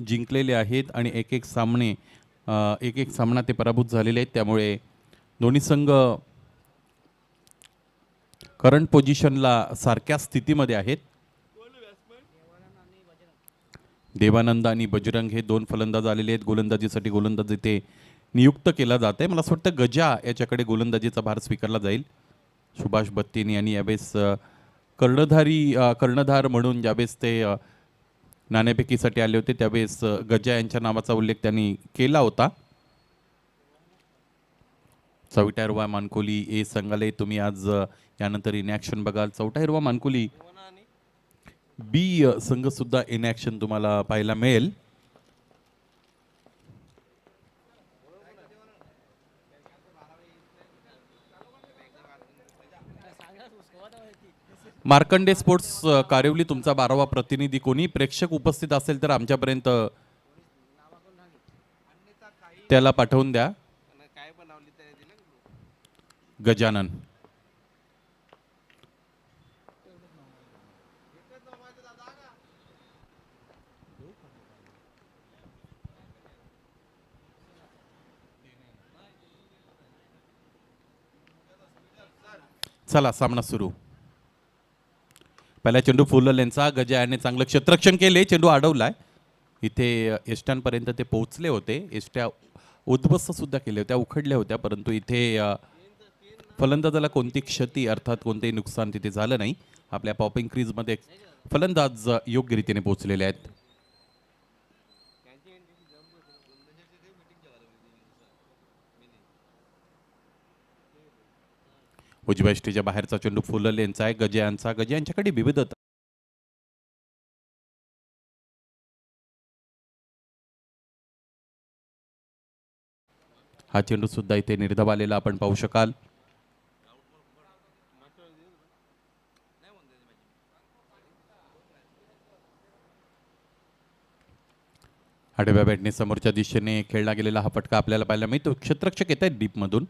जिंकलेले आहेत आणि एक एक सामना ते पराभूत झालेले आहेत. त्यामुळे दोन्ही संघ करंट पोझिशनला सारख्या स्थितीमध्ये आहेत. देवानंद आणि बजरंग हे दोन फलंदाज आलेले आहेत. गोलंदाजीसाठी गोलंदाज इथे नियुक्त केला जात आहे. मला असं वाटतं गजा याच्याकडे गोलंदाजीचा भार स्वीकारला जाईल. सुभाष बत्तीनी यांनी यावेळेस कर्णधार म्हणून ज्यावेळेस ते नाणेफेकीसाठी आले होते त्यावेळेस गजा यांच्या नावाचा उल्लेख त्यांनी केला होता. चौथा हिरवा मानकोली ए संघाले तुम्ही आज यानंतर इन ॲक्शन बघाल. चौथा हिरवा मानकोली बी संघ सुद्धा इन ॲक्शन तुम्हाला पाहायला मिळेल. मार्कंडे स्पोर्ट्स कारिवली तुमचा 12वा प्रतिनिधी कोणी प्रेक्षक उपस्थित असेल तर आमच्यापर्यंत त्याला पाठवून द्या. गजानन चला सामना सुरू. पहिला चेंडू फुलल यांचा. गजा याने चांगलं क्षेत्ररक्षण केले. चेंडू अडवलाय. इथे एष्ट्यांपर्यंत ते पोहोचले होते. एष्ट्या उद्ध्वस्त सुद्धा केल्या होत्या, उखडल्या होत्या, परंतु इथे फलंदाजाला कोणती क्षती अर्थात कोणतेही नुकसान तिथे झालं नाही. आपल्या पॉपिंग क्रीजमध्ये फलंदाज योग्य रीतीने पोहोचलेले आहेत. उजव्या यष्टीच्या बाहेरचा चेंडू फुलल यांचा आहे. गजा यांच्याकडे विविधता. हा चेंडू सुद्धा इथे निर्धाव आलेला आपण पाहू शकाल. आडव्या बॅटने समोरच्या दिशेने खेळला गेलेला हा फटका आपल्याला पाहायला मिळतो. क्षेत्ररक्षक येत आहेत डीप मधून.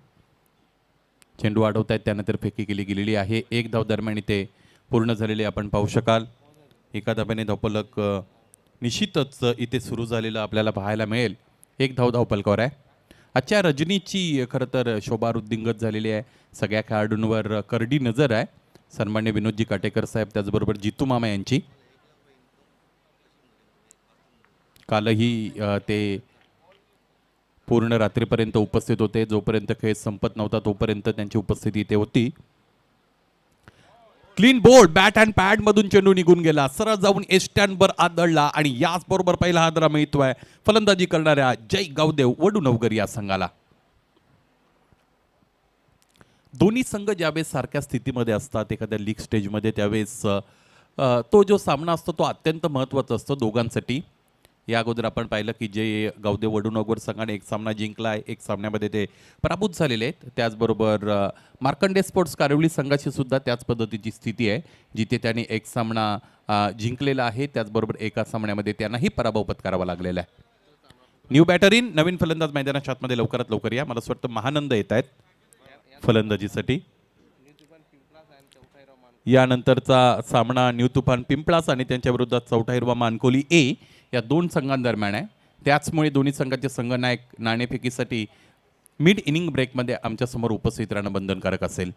चेंडू अडवत आहेत. त्यानंतर फेकी केली गेलेली आहे. एक धाव दरम्यान इथे पूर्ण झालेले आपण पाहू शकाल. एका धाब्याने धावफलक निश्चितच इथे सुरू झालेलं आपल्याला पाहायला मिळेल. एक धाव धावफलकावर आहे. आजच्या रजनीची खरं तर शोभा वृद्धिंगत झालेली आहे. सगळ्या खेळाडूंवर करडी नजर आहे. सन्मान्य विनोदजी काटेकर साहेब त्याचबरोबर जितू मामा यांची. कालही ते पूर्ण रात्रीपर्यंत उपस्थित होते. जोपर्यंत खेळ संपत नव्हता तोपर्यंत त्यांची उपस्थिती इथे होती. Clean bowled bat and pad मधून चेंडू निघून गेला. सरळ जाऊन एस्टॅनवर आदळला आणि याच बरोबर पहिला हादरा मिळतोय फलंदाजी करणाऱ्या जय गावदेव वडुनवगर या संघाला. दोन्ही संघ ज्यावेळेस सारख्या स्थितीमध्ये असतात एखाद्या लीग स्टेजमध्ये त्यावेळेस तो जो सामना असतो तो अत्यंत महत्त्वाचा असतो दोघांसाठी. या अगोदर आपण पाहिलं की जे गावदेव वडुनवगर संघाने एक सामना जिंकला आहे, एक सामन्यामध्ये ते पराभूत झालेले आहेत. त्याचबरोबर मार्कंडे स्पोर्ट्स कारिवली संघाची सुद्धा त्याच पद्धतीची स्थिती आहे जिथे त्यांनी एक सामना जिंकलेला आहे. त्याचबरोबर एका सामन्यामध्ये त्यांनाही पराभव पत्करावा लागलेला आहे. न्यू बॅटर इन नवीन फलंदाज मैदानाच्या आतमध्ये लवकरात लवकर या. मला असं वाटतं महानंद येत आहेत फलंदाजीसाठी. यानंतरचा सामना न्यू तुफान पिंपळास आणि त्यांच्या विरोधात चौथा हिरवा मानकोली ए या दोन संघांदरम्यान आहे. त्याचमुळे दोन्ही संघाचे संघनायक नाणेफेकीसाठी मिड इनिंग ब्रेकमध्ये आमच्या समोर उपस्थित राहणं बंधनकारक असेल.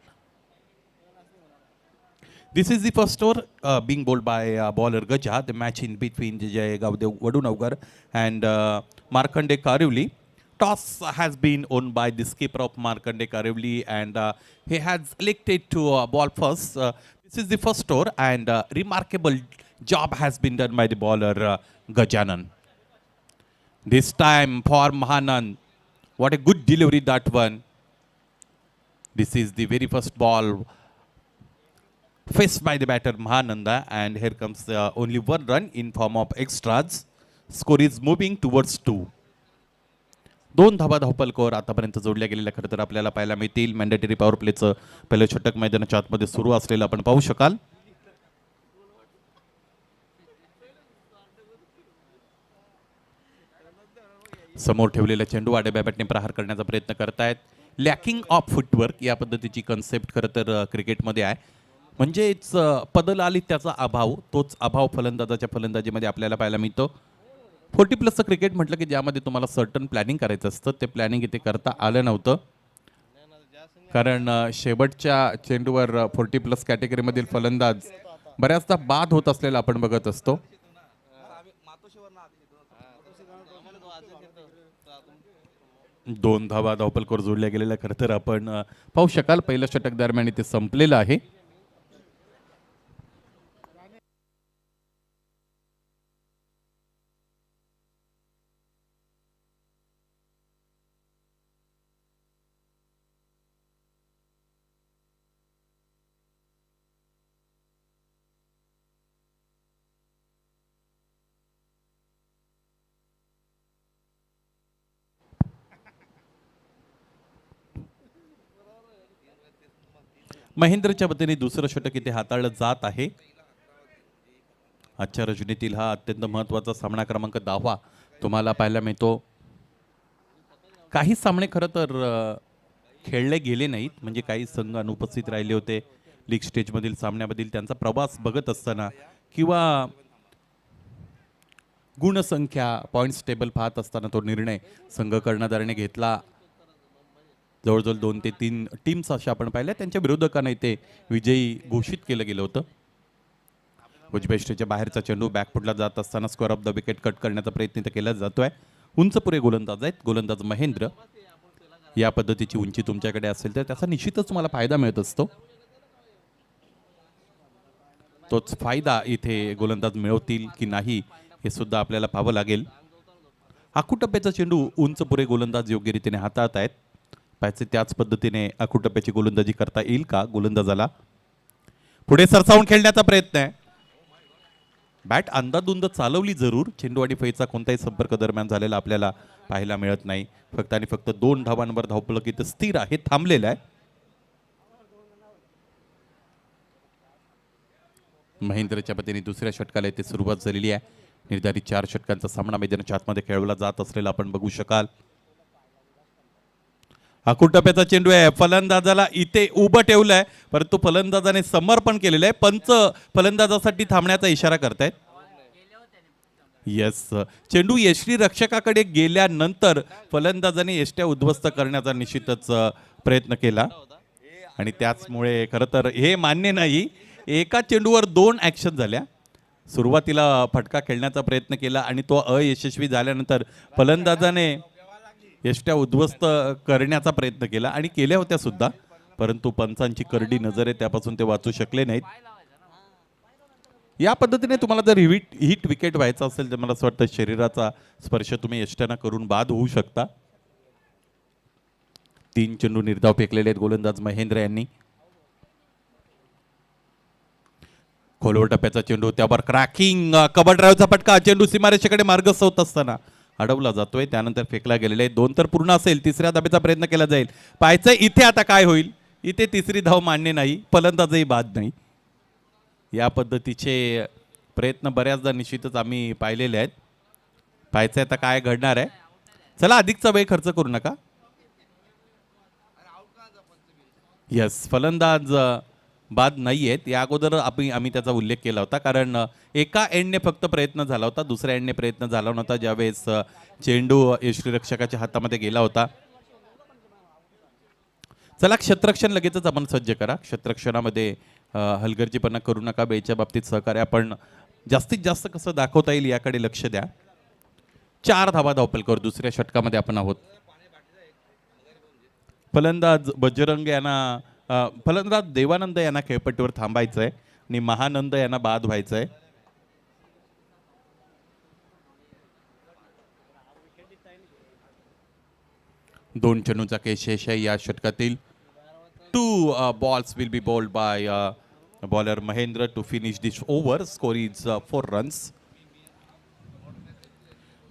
This is the first over being bowled by bowler Gaja. The match in between Jay Gaudev Vadunavgar and Markanday Karivli. Toss has been won by the skipper of Markanday Karivli and he has elected to ball first. This is the first over and remarkable job has been done by the bowler Gajanan. This time for Mahanand. What a good delivery that one. This is the very first ball faced by the batter Mahananda and here comes only one run in form of extras. Score is moving towards 2. दोन धावा धावफलकावर आतापर्यंत जोडल्या गेलेल्या खरं तर आपल्याला पाहायला मिळतील. मॅन्डेटरी पॉवर प्लेचं पहिलं षटक मैदानाच्या आतमध्ये सुरू असलेलं आपण पाहू शकाल. समोर ठेवलेला चेंडू आडव्या बॅटने प्रहार करण्याचा प्रयत्न करतायत. लॅकिंग ऑफ फुटवर्क या पद्धतीची कन्सेप्ट खरं तर क्रिकेटमध्ये आहे. म्हणजेच पदलालित्याचा अभाव, तोच अभाव फलंदाजाच्या फलंदाजीमध्ये आपल्याला पाहायला मिळतो. 40+ क्रिकेट म्हटलं की ज्यामध्ये तुम्हाला सर्टन प्लॅनिंग करायचं असतं, ते प्लॅनिंग इथे करता आलं नव्हतं. कारण शेवटच्या चेंडूवर 40+ कॅटेगरीमधील फलंदाज बऱ्याचदा बाद होत असलेला आपण बघत असतो. 2 धावा धावपलकर जोडल्या गेलेल्या खरं तर आपण पाहू शकाल पहिल्या षटक दरम्यान इथे संपलेलं आहे. महेंद्रच्या वतीने दुसरं षटक इथे हाताळलं जात आहे. आजच्या रजनीतील हा अत्यंत महत्त्वाचा सामना क्रमांक 10 तुम्हाला पाहायला मिळतो. काही सामने खरं तर खेळले गेले नाहीत, म्हणजे काही संघ अनुपस्थित राहिले होते लीग स्टेजमधील सामन्यामधील त्यांचा प्रवास बघत असताना किंवा गुणसंख्या पॉईंट्स टेबल पाहत असताना तो निर्णय संघ कर्णधाराने घेतला. जवळजवळ 2 ते 3 टीम्स अशा आपण पाहिल्या, त्यांच्या विरोधकांना इथे विजयी घोषित केलं गेलं होतं. उजव्या स्टेजच्या बाहेरचा चेंडू बॅकफुटला जात असताना square of the wicket cut करण्याचा प्रयत्न इथे केला जातोय. उंच पुरे गोलंदाज आहेत, गोलंदाज महेंद्र. या पद्धतीची उंची तुमच्याकडे असेल तर त्याचा निश्चितच तुम्हाला फायदा मिळत असतो. तोच फायदा इथे गोलंदाज मिळवतील की नाही हे सुद्धा आपल्याला पाहावं लागेल. आखूटप्प्याचा चेंडू उंच पुरे गोलंदाज योग्य रीतीने हाताळत आहेत. पाहिजे त्याच पद्धतीने आखूटप्प्याची गोलंदाजी करता येईल का गोलंदाजाला. पुढे सरसावून खेळण्याचा प्रयत्न आहे. बॅट अंदाधुंद चालवली जरूर, चेंडू आणि फैचा कोणताही संपर्क दरम्यान झालेला आपल्याला पाहायला मिळत नाही. फक्त आणि फक्त 2 धावांवर धावफलक इथं स्थिर आहे, थांबलेला आहे. महेंद्रच्या पतीने दुसऱ्या षटकाला इथे सुरुवात झालेली आहे. निर्धारित 4 षटकांचा सामना मैदानाच्या आतमध्ये खेळवला जात असलेला आपण बघू शकाल. आखूटप्प्याचा चेंडू आहे, फलंदाजाला इथे उभं ठेवलंय, परंतु फलंदाजाने समर्पण केलेलं आहे. पंच फलंदाजासाठी थांबण्याचा इशारा करतायत. येस, चेंडू यष्टी रक्षकाकडे गेल्यानंतर फलंदाजाने यष्ट्या उद्ध्वस्त करण्याचा निश्चितच प्रयत्न केला आणि त्याचमुळे खरं तर हे मान्य नाही. एका चेंडूवर 2 ॲक्शन झाल्या. सुरुवातीला फटका खेळण्याचा प्रयत्न केला आणि तो अयशस्वी झाल्यानंतर फलंदाजाने यष्ट्या उद्ध्वस्त करण्याचा प्रयत्न केला आणि केल्या होत्या सुद्धा, परंतु पंचांची करडी नजर आहे त्यापासून ते वाचू शकले नाहीत. या पद्धतीने तुम्हाला जर हिट विकेट व्हायचा असेल तर मला असं वाटतं शरीराचा स्पर्श तुम्ही यष्ट्यांना करून बाद होऊ शकता. 3 चेंडू निर्धाव फेकलेले आहेत गोलंदाज महेंद्र यांनी. खोलवर टप्प्याचा चेंडू, त्यावर क्रॅकिंग कबर ड्राईव्हचा फटका. चेंडू सीमारेषेकडे मार्गस्थ होत असताना अडवला जातोय, त्यानंतर फेकला गेलेला आहे. 2 तर पूर्ण असेल, तिसऱ्या धाबेचा प्रयत्न केला जाईल. पाहायचं इथे आता काय होईल. इथे तिसरी धाव मान्य नाही, फलंदाजही बाद नाही. या पद्धतीचे प्रयत्न बऱ्याचदा निश्चितच आम्ही पाहिलेले आहेत. पाहायचं आता काय घडणार आहे. चला अधिकचा वेळ खर्च करू नका. यस, फलंदाज बाद नाही आहेत. या अगोदर आम्ही त्याचा उल्लेख केला होता, कारण एका एंडने फक्त प्रयत्न झाला होता, दुसऱ्या एंडने प्रयत्न झाला नव्हता ज्यावेळेस चेंडू यष्टीरक्षकाच्या हातामध्ये गेला होता. चला क्षेत्ररक्षण लगेचच आपण सज्ज करा. क्षेत्ररक्षणामध्ये हलगर्जीपणा करू नका. बेच्या बाबतीत सहकार्य आपण जास्तीत जास्त कसं दाखवता येईल याकडे लक्ष द्या. 4 धावा धावपलकर दुसऱ्या षटकामध्ये आपण आहोत. फलंदाज बजरंग यांना फलंदाज देवानंद यांना खेळपट्टीवर थांबायचं आहे आणि महानंद यांना बाद व्हायचं आहे. दोन चेंडूंचा शेष आहे या षटकातील. 2 balls will be bowled by bowler Mahendra to finish this over. Score is 4 runs.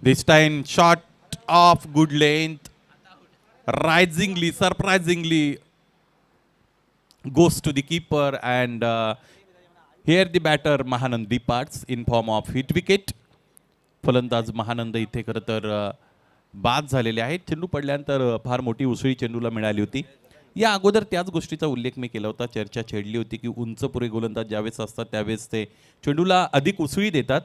This time shot of good length, risingly, surprisingly goes to the keeper, and here the batter Mahanand departs in form of hit wicket. फलंदाज महानंद इथे खरं तर बाद झालेले आहेत. चेंडू पडल्यानंतर फार मोठी उसळी चेंडूला मिळाली होती. या अगोदर त्याच गोष्टीचा उल्लेख मी केला होता. चर्चा छेडली होती की उंच पुरे गोलंदाज ज्यावेळेस असतात त्यावेळेस ते चेंडूला अधिक उसळी देतात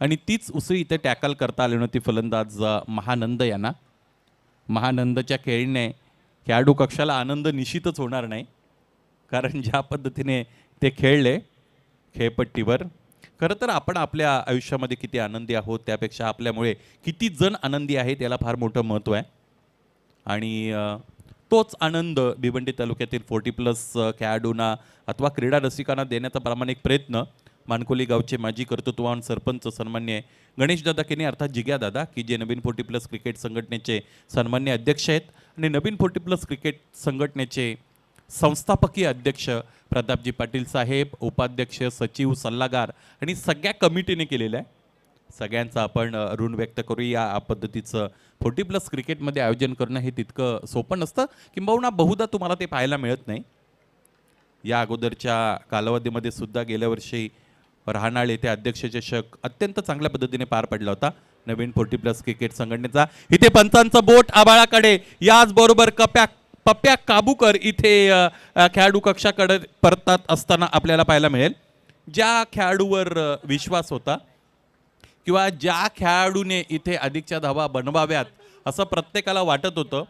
आणि तीच उसळी इथे टॅकल करता आली नव्हती फलंदाज महानंद यांना. महानंदच्या खेळीने खेळाडू कक्षाला आनंद निश्चितच होणार नाही, कारण ज्या पद्धतीने ते खेळले खेळपट्टीवर. खरं तर आपण आपल्या आयुष्यामध्ये किती आनंदी आहोत त्यापेक्षा आपल्यामुळे किती जण आनंदी आहेत याला फार मोठं महत्त्व आहे. आणि तोच आनंद भिवंडी तालुक्यातील 40+ खेळाडूंना अथवा क्रीडा रसिकांना देण्याचा प्रामाणिक प्रयत्न मानकोली गावचे माजी कर्तृत्ववान सरपंच सन्मान्य गणेशदादा केने अर्थात जिग्यादादा, की जे नवीन 40+ क्रिकेट संघटनेचे सन्मान्य अध्यक्ष आहेत, आणि नवीन 40+ क्रिकेट संघटनेचे संस्थापकीय अध्यक्ष प्रतापजी पाटील साहेब, उपाध्यक्ष, सचिव, सल्लागार आणि सगळ्या कमिटीने केलेलं आहे. सगळ्यांचा आपण ऋण व्यक्त करूया. या पद्धतीचं 40+ क्रिकेटमध्ये आयोजन करणं हे तितकं सोपं नसतं, किंबहुना बहुधा तुम्हाला ते पाहायला मिळत नाही. या अगोदरच्या कालावधीमध्ये सुद्धा गेल्या वर्षी रहाणाळ येथे अध्यक्ष चषक अत्यंत चांगल्या पद्धतीने पार पडला होता नवीन 40+ क्रिकेट संघटनेचा. इथे पंचांचं बोट आबाळाकडे, याचबरोबर पप्प्या काबूकर इथे खेळाडू कक्षाकडे परतात असताना आपल्याला पाहायला मिळेल. ज्या खेळाडूवर विश्वास होता किंवा ज्या खेळाडूने इथे अधिकच्या धावा बनवाव्यात असं प्रत्येकाला वाटत होतं,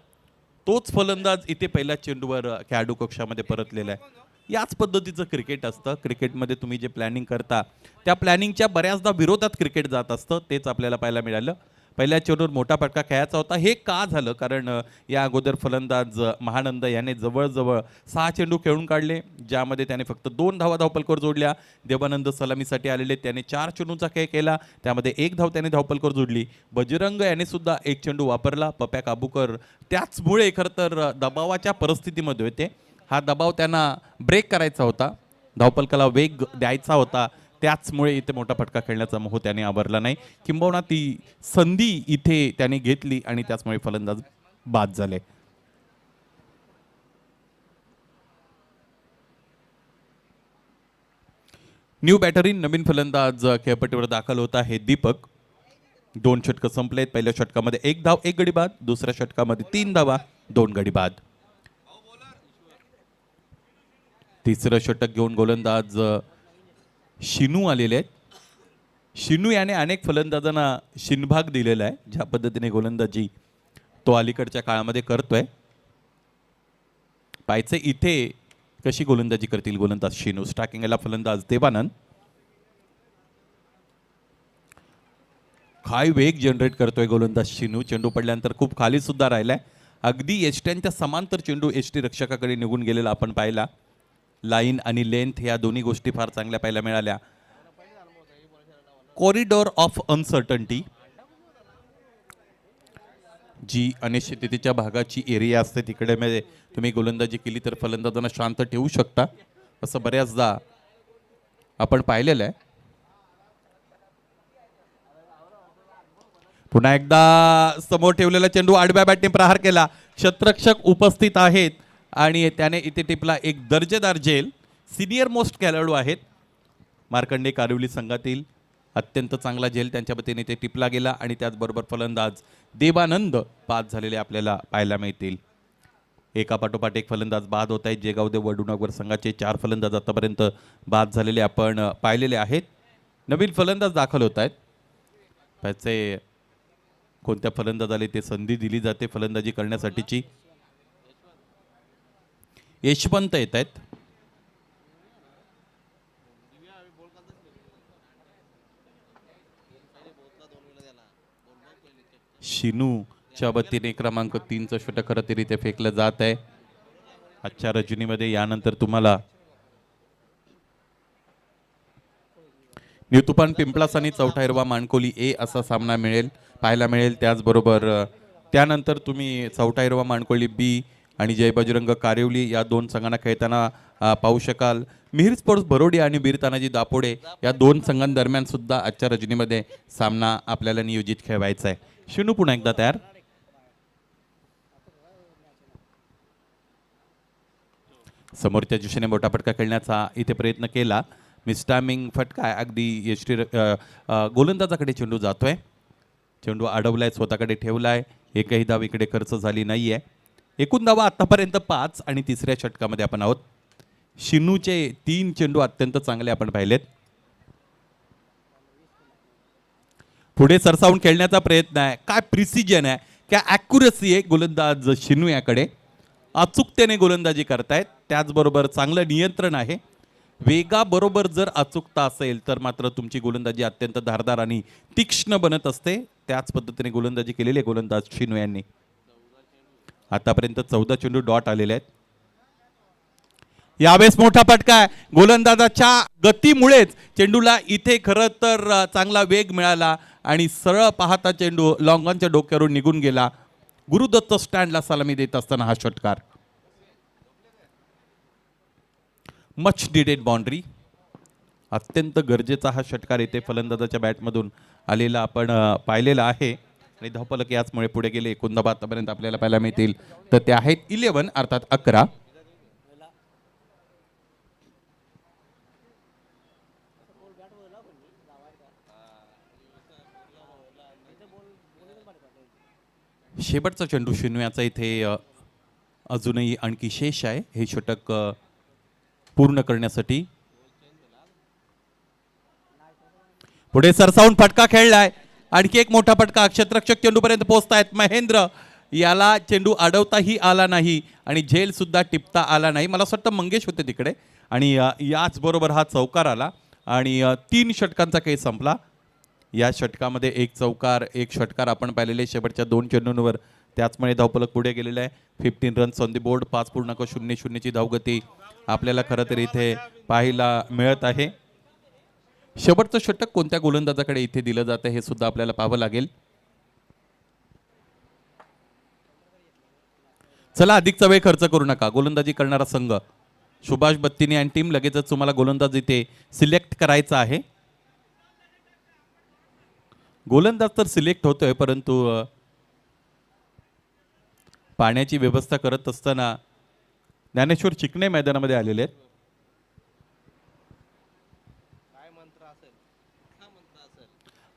तोच फलंदाज इथे पहिल्या चेंडूवर खेळाडू कक्षामध्ये परतलेला आहे. याच पद्धतीचं क्रिकेट असतं. क्रिकेटमध्ये तुम्ही जे प्लॅनिंग करता त्या प्लॅनिंगच्या बऱ्याचदा विरोधात क्रिकेट जात असतं. तेच आपल्याला पाहायला मिळालं. पहिल्या चेंडूवर मोठा फटका खेळायचा होता. हे का झालं? कारण या अगोदर फलंदाज महानंद याने जवळजवळ 6 चेंडू खेळून काढले, ज्यामध्ये त्याने फक्त 2 धावा धावपलकर जोडल्या. देवानंद सलामीसाठी आलेले त्याने 4 चेंडूंचा खेळ केला, त्यामध्ये 1 धाव त्याने धावपलकर जोडली. बजरंग याने सुद्धा 1 चेंडू वापरला. पप्प्या काबूकर त्याचमुळे खरं तर दबावाच्या परिस्थितीमध्ये होते. हा दबाव त्यांना ब्रेक करायचा होता, धावपलकाला वेग द्यायचा होता, त्याचमुळे इथे मोठा फटका खेळण्याचा मोह त्याने आवरला नाही. किंबहुना ती संधी इथे त्याने घेतली आणि त्याचमुळे फलंदाज बाद झाले. न्यू बॅटरी नवीन फलंदाज खेळपट्टीवर दाखल होत आहे दीपक. 2 षटकं संपलेत. पहिल्या षटकामध्ये 1 धाव 1 गडी बाद, दुसऱ्या षटकामध्ये 3 धावा 2 गडी बाद. तिसरं षटक घेऊन गोलंदाज शिनू आलेले आहेत. शिनू याने अनेक फलंदाजांना शिनभाग दिलेला आहे. ज्या पद्धतीने गोलंदाजी तो अलीकडच्या काळामध्ये करतोय, पाहायचे इथे कशी गोलंदाजी करतील गोलंदाज शिनू. स्टार्टिंगला फलंदाज देवानंद. काय वेग जनरेट करतोय गोलंदाज शिनू. चेंडू पडल्यानंतर खूप खाली सुद्धा राहिलाय. अगदी एसट्यांच्या समांतर चेंडू एसटी रक्षकाकडे निघून गेलेला आपण पाहिला. लाईन आणि लेंथ या दोन्ही गोष्टी फार चांगल्या पाहायला मिळाल्या. कॉरिडॉर ऑफ अनसर्टन्टी, जी अनिश्चिततेच्या भागाची एरिया असते, तिकडे मध्ये तुम्ही गोलंदाजी केली तर फलंदाजांना शांत ठेवू शकता, असं बऱ्याचदा आपण पाहिलेलं आहे. पुन्हा एकदा समोर ठेवलेला चेंडू आडव्या बॅटने प्रहार केला. क्षेत्ररक्षक उपस्थित आहेत आणि त्याने इथे टिपला एक दर्जेदार झेल. सिनियर मोस्ट खेळाडू आहेत मार्कंडे कारिवली संघातील. अत्यंत चांगला झेल त्यांच्या वतीने ते टिपला गेला आणि त्याचबरोबर फलंदाज देवानंद बाद झालेले आपल्याला पाहायला मिळतील. एकापाठोपाठ एक फलंदाज बाद होत आहेत. जेगावदेव वडूनगर संघाचे 4 फलंदाज आतापर्यंत बाद झालेले आपण पाहिलेले आहेत. नवीन फलंदाज दाखल होत आहेत. त्याचे कोणत्या फलंदाजाला ते संधी दिली जाते फलंदाजी करण्यासाठीची. यशवंत येत आहेत. शिनूच्या वतीने क्रमांक 3चं षटक खरंतरीत्या फेकलं जात आहे. आजच्या रजनीमध्ये यानंतर तुम्हाला न्यू तुफान पिंपळास आणि चौथा हिरवा माणकोली ए असा सामना पाहायला मिळेल. त्याचबरोबर त्यानंतर तुम्ही चौथा हिरवा माणकोली बी आणि जय बजरंग कारिवली या 2 संघांना खेळताना पाहू शकाल. मिहिर स्पोर्ट्स भरोडी आणि वीर तानाजी दापोडे या 2 संघांदरम्यान सुद्धा आजच्या रजनीमध्ये सामना आपल्याला नियोजित खेळवायचा आहे. शिनू पुन्हा एकदा तयार. समोरच्या दिशेने मोठा फटका खेळण्याचा इथे प्रयत्न केला. मिस्टामिंग फटका अगदी यष्टी गोलंदाजाकडे चेंडू जातोय. चेंडू अडवलाय, स्वतःकडे ठेवलाय. एकही धाव इकडे खर्च झाली नाहीये. एकूण धावा आतापर्यंत 5 आणि तिसऱ्या षटकामध्ये आपण आहोत. शिनूचे 3 चेंडू अत्यंत चांगले आपण पाहिलेत. पुढे सरसावून खेळण्याचा प्रयत्न आहे, काय प्रिसिजन आहे, काय ॲक्युरसी आहे गोलंदाज शिनू याकडे. अचूकतेने गोलंदाजी करतायत, त्याचबरोबर चांगलं नियंत्रण आहे. वेगाबरोबर जर अचूकता असेल तर मात्र तुमची गोलंदाजी अत्यंत धारदार आणि तीक्ष्ण बनत असते. त्याच पद्धतीने गोलंदाजी केलेली आहे गोलंदाज शिनू यांनी. आतापर्यंत 14 चेंडू डॉट आलेले आहेत. यावेळेस मोठा फटका आहे. गोलंदाजाच्या गतीमुळेच चेंडूला इथे खरं तर चांगला वेग मिळाला आणि सरळ पाहता चेंडू लॉंगॉनच्या डोक्यावरून निघून गेला. गुरुदत्त स्टँडला सलामी देत असताना हा षटकार. Much डिडेड boundary. अत्यंत गरजेचा हा षटकार इथे फलंदाजाच्या बॅटमधून आलेला आपण पाहिलेला आहे आणि धावफलक याचमुळे पुढे गेले. एकूण धावा आतापर्यंत आपल्याला पाहायला मिळतील तर ते आहेत 11 अर्थात 11. शेवटचा चेंडू शिनू याचा इथे अजूनही आणखी शेष आहे हे षटक पूर्ण करण्यासाठी. पुढे सरसावून फटका खेळलाय. आणखी एक मोठा फटका. क्षेत्ररक्षक चेंडूपर्यंत पोहोचतायत. महेंद्र याला चेंडू अडवताही आला नाही आणि झेल सुद्धा टिपता आला नाही. मला असं वाटतं मंगेश होते तिकडे आणि याच बरोबर हा चौकार आला आणि 3 षटकांचा खेळ संपला. या षटकामध्ये एक चौकार एक षटकार आपण पाहिलेले शेवटच्या 2 चेंडूंवर. त्याचमुळे धावफलक पुढे गेलेला आहे. 15 रन्स ऑन द बोर्ड. 5.00 ची धावगती आपल्याला खरं तर इथे पाहायला मिळत आहे. शेवटचं षटक कोणत्या गोलंदाजाकडे इथे दिलं जातं हे सुद्धा आपल्याला पाहावं लागेल. चला अधिकचा वेळ खर्च करू नका. गोलंदाजी करणारा संघ सुभाष बत्तीनी आणि टीम लगेचच तुम्हाला गोलंदाज इथे सिलेक्ट करायचा आहे. गोलंदाज तर सिलेक्ट होतोय परंतु पाण्याची व्यवस्था करत असताना ज्ञानेश्वर चिकणे मैदानामध्ये आलेले आहेत.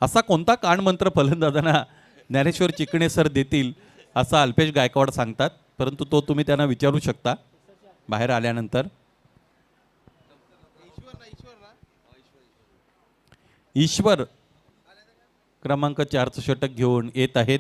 असा कोणता कान मंत्र फलंदाजांना ज्ञानेश्वर चिकणे सर देतील असं अल्पेश गायकवाड सांगतात, परंतु तो तुम्ही त्यांना विचारू शकता बाहेर आल्यानंतर. ईश्वर क्रमांक 4चं षटक घेऊन येत आहेत.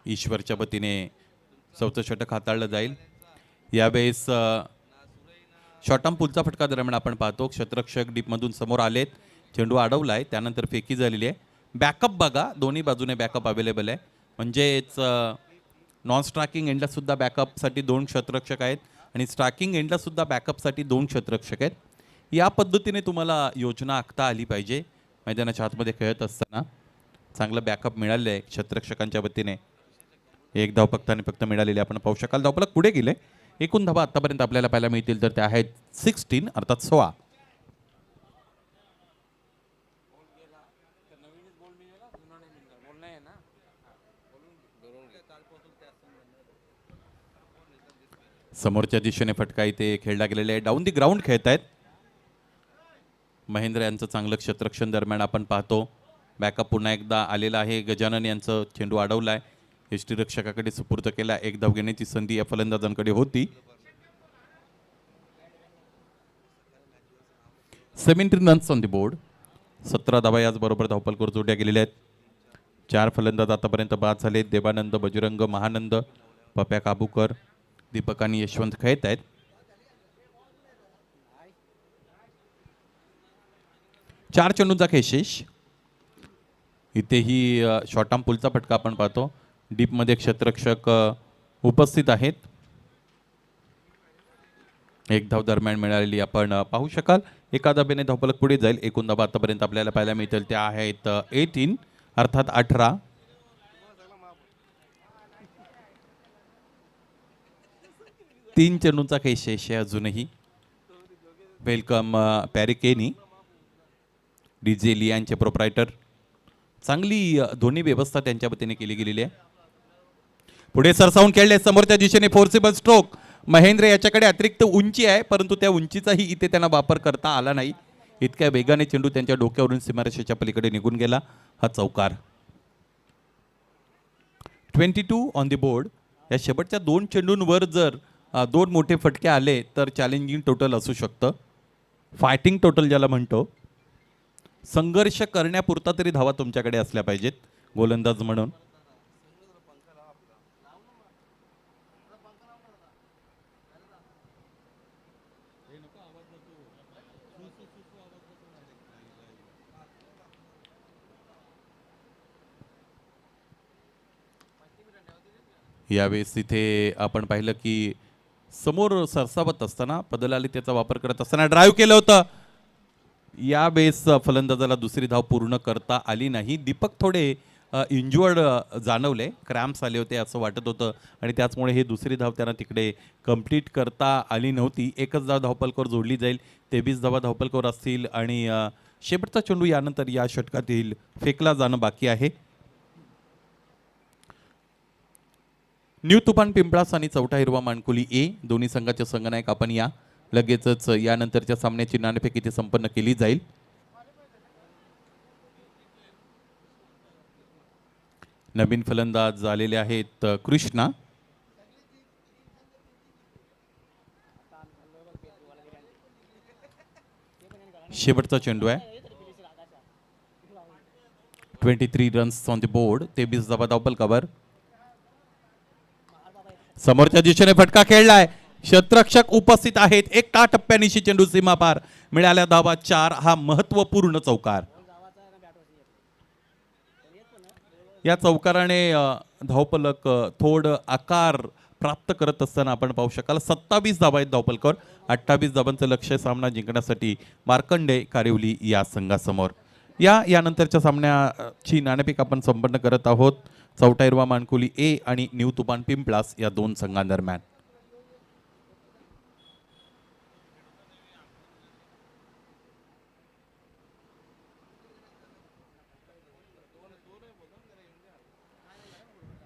ईश्वरच्या वतीने 4थं षटक हाताळलं जाईल. यावेळेस शॉर्टम पुलचा फटका दरम्यान आपण पाहतो क्षेत्ररक्षक डीपमधून समोर आलेत. चेंडू अडवलाय त्यानंतर फेकी झालेली आहे. बॅकअप बघा दोन्ही बाजूने बॅकअप अवेलेबल आहे. म्हणजेच नॉन स्ट्रायकिंग एंडला सुद्धा बॅकअपसाठी 2 क्षेत्ररक्षक आहेत आणि स्ट्रायकिंग एंडला सुद्धा बॅकअपसाठी 2 क्षेत्ररक्षक आहेत. या पद्धतीने तुम्हाला योजना आखता आली पाहिजे. मैदानाच्या आतमध्ये खेळत असताना चांगलं बॅकअप मिळालं आहे क्षेत्ररक्षकांच्या वतीने. एक धाव फक्त मिळालेली आपण पाहू शकाल. धावफलक पुढे गेले. एकूण धावा आतापर्यंत आपल्याला पाहायला मिळतील तर त्या आहेत 16 अर्थात 16. समोरच्या दिशेने फटका इथे खेळला गेलेला आहे. डाऊन दी ग्राउंड खेळत आहेत. महेंद्र यांचं चांगलं क्षेत्ररक्षण दरम्यान आपण पाहतो. बॅकअप पुन्हा एकदा आलेला आहे. गजानन यांचं चेंडू अडवलाय. यष्टीरक्षकाकडे सुपूर्द केला. एक धाव घेण्याची संधी या फलंदाजांकडे होती. 17 रन्स ऑन द बोर्ड. 17 धावा याचबरोबर धावफलकावर जोडल्या गेलेल्या आहेत. 4 फलंदाज आतापर्यंत बाद झाले. देवानंद, बजरंग, महानंद, पप्या काबूकर, दीपक आणि यशवंत खेळत आहेत. चार चेंडूंचा खेळ शेष. इथेही शॉर्ट आर्म पुलचा फटका आपण पाहतो. डीपमध्ये क्षेत्ररक्षक उपस्थित आहेत. एक धाव दरम्यान मिळालेली आपण पाहू शकाल. एका धावेने धावफलक पुढे जाईल. एकूण धावा आतापर्यंत आपल्याला पाहायला मिळतील त्या आहेत 18 अर्थात 18. तीन चेंडूंचा खेळ शेष आहे अजूनही. वेलकम पॅरिकेनी, डीजे लियांचे प्रोप्रायटर. चांगली दोन्ही व्यवस्था त्यांच्या वतीने केली गेलेली आहे. पुढे सरसावून खेळले समोरच्या दिशेने फोर्सेबल स्ट्रोक. महेंद्र याच्याकडे अतिरिक्त उंची आहे, परंतु त्या उंचीचाही इथे त्यांना वापर करता आला नाही. इतक्या वेगाने चेंडू त्यांच्या डोक्यावरून सीमारेषेच्या पलीकडे निघून गेला. हा चौकार. 22 ऑन द बोर्ड. या शेवटच्या 2 चेंडूंवर जर 2 मोठे फटके आले तर चॅलेंजिंग टोटल असू शकतं. फायटिंग टोटल ज्याला म्हणतो. संघर्ष करण्यापुरता तरी धावा तुमच्याकडे असल्या पाहिजेत गोलंदाज म्हणून. यावेळेस तिथे आपण पाहिलं की समोर सरसावत असताना पदलाली त्याचा वापर करत असताना ड्राईव्ह केलं होतं. यावेळेस फलंदाजाला दुसरी धाव पूर्ण करता आली नाही. दीपक थोडे इंज्युअर्ड जाणवले, क्रॅम्प्स आले होते असं वाटत होतं आणि त्याचमुळे ही दुसरी धाव त्यांना तिकडे कंप्लीट करता आली नव्हती. एकच धाव धावपलकावर जोडली जाईल. 23 धावा धावपलकावर असतील आणि शेवटचा चेंडू यानंतर या षटकातील फेकला जाणं बाकी आहे. न्यू तुफान पिंपळास आणि चौथा हिरवा मानकुली ए दोन्ही संघाचे संघनायक आपण या लगेचच यानंतरच्या सामन्याची नाणेफेक इथे संपन्न केली जाईल. नवीन फलंदाज आलेले आहेत कृष्णा. शेवटचा चेंडू आहे. 23 रन्स ऑन द बोर्ड. 23 धावा धावपलकावर. समोरच्या दिशेने फटका खेळलाय. क्षेत्ररक्षक उपस्थित आहेत. 1 टप्प्यानिशी चेंडू सीमा पार. मिळाल्या धावा 4. हा महत्वपूर्ण चौकार. या चौकाराने धावपलक थोडं आकार प्राप्त करत असताना आपण पाहू शकाल 27 धावा आहेत धावपलकावर. 28 धावांचं लक्ष्य सामना जिंकण्यासाठी मार्कंडे कारिवली या संघासमोर. यानंतरच्या सामन्याची नाणेफेक आपण संपन्न करत आहोत. चौथा हिरवा मानकुली ए आणि न्यू तुफान पिंपळास या 2 संघांदरम्यान.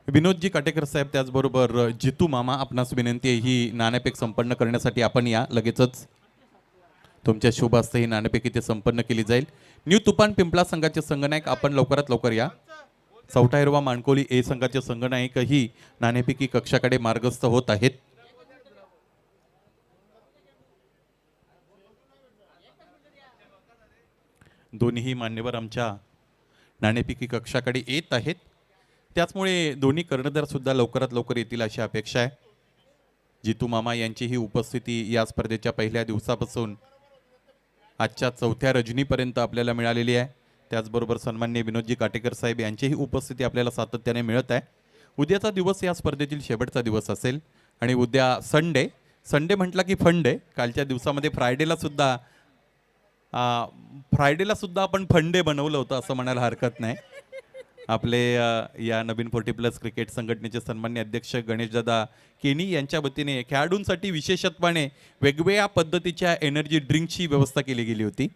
विनोदजी काटेकर साहेब त्याचबरोबर जितू मामा आपणास विनंती आहे ही नाणेफेक संपन्न करण्यासाठी आपण या लगेचच. तुमच्या शुभ हस्ते ही नाणेफेक इथे संपन्न केली जाईल. न्यू तुफान पिंपळा संघाचे संघनायक आपण लवकरात लवकर या. चौथा हिरवा मानकोली ए संघाचे संघनायकही नाणेफेकी कक्षाकडे मार्गस्थ होत आहेत. दोन्हीही मान्यवर आमच्या नाणेफेकी कक्षाकडे येत आहेत. त्याचमुळे दोन्ही कर्णधार सुद्धा लवकरात लवकर येतील अशी अपेक्षा आहे. जितू मामा यांची ही उपस्थिती या स्पर्धेच्या पहिल्या दिवसापासून आजच्या चौथ्या रजनीपर्यंत आपल्याला मिळालेली आहे. त्याचबरोबर सन्माननीय विनोदजी काटेकर साहेब यांचीही उपस्थिती आपल्याला सातत्याने मिळत आहे. उद्याचा दिवस या स्पर्धेतील शेवटचा दिवस असेल आणि उद्या संडे म्हटला की फंडे. कालच्या दिवसामध्ये फ्रायडेला सुद्धा आपण फंडे बनवलं होतं असं म्हणायला हरकत नाही. आपले या नवीन 40+ क्रिकेट संघटनेचे सन्माननीय अध्यक्ष गणेशदादा केनी यांच्या वतीने खेळाडूंसाठी विशेषत्वाने वेगवेगळ्या पद्धतीच्या एनर्जी ड्रिंकची व्यवस्था केली गेली होती.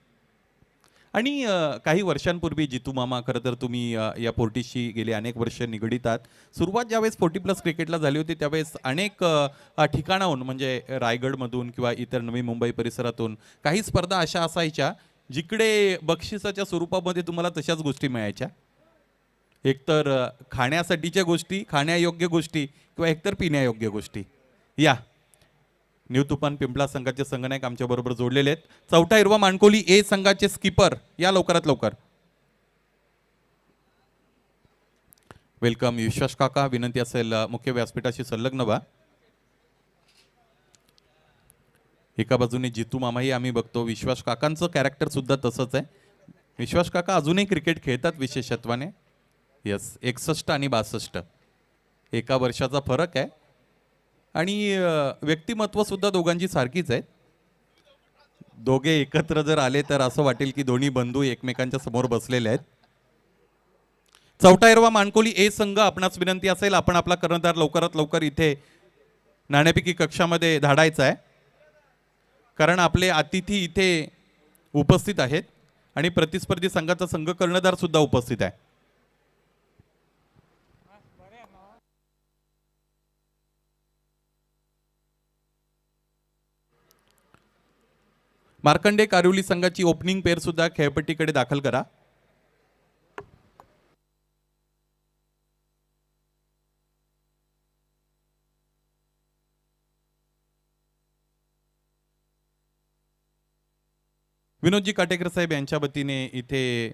आणि काही वर्षांपूर्वी जितू मामा खरं तर तुम्ही या 40शी गेले अनेक वर्ष निगडीत आहात. सुरुवात ज्यावेळेस 40+ क्रिकेटला झाली होती त्यावेळेस अनेक ठिकाणाहून म्हणजे रायगडमधून किंवा इतर नवी मुंबई परिसरातून काही स्पर्धा अशा असायच्या जिकडे बक्षिसाच्या स्वरूपामध्ये तुम्हाला तशाच गोष्टी मिळायच्या. एकतर खाण्यासाठीच्या गोष्टी, खाण्यायोग्य गोष्टी किंवा एकतर पिण्यायोग्य गोष्टी. या न्यू तुफान पिंपळा संघाचे संघनायक आमच्याबरोबर जोडलेले आहेत. चौथा हिरवा मानकोली ए संघाचे स्कीपर या लवकरात लवकर. वेलकम विश्वास काका. विनंती असेल मुख्य व्यासपीठाशी संलग्न व्हा. एका बाजूने जितू मामाही आम्ही बघतो. विश्वास काकांचं कॅरेक्टर सुद्धा तसंच आहे. विश्वास काका अजूनही क्रिकेट खेळतात विशेषत्वाने. यस 61 आणि 62 एका वर्षाचा फरक आहे. आणि व्यक्तिमत्व सुद्धा दोघांची सारखीच आहे. दोघे एकत्र जर आले तर असं वाटेल की दोन्ही बंधू एकमेकांच्या समोर बसलेले आहेत. चौथा हिरवा मानकोली ए संघ आपणास विनंती असेल आपण आपला कर्णधार लवकरात लवकर इथे नाणेफेकी कक्षामध्ये धाडायचा आहे. कारण आपले अतिथी इथे उपस्थित आहेत आणि प्रतिस्पर्धी संघाचा संघ कर्णधार सुद्धा उपस्थित आहे. मार्कंडे कारिवली संघाची ओपनिंग पेअर सुद्धा खेळपट्टीकडे दाखल करा. विनोदजी काटेकर साहेब यांच्या वतीने इथे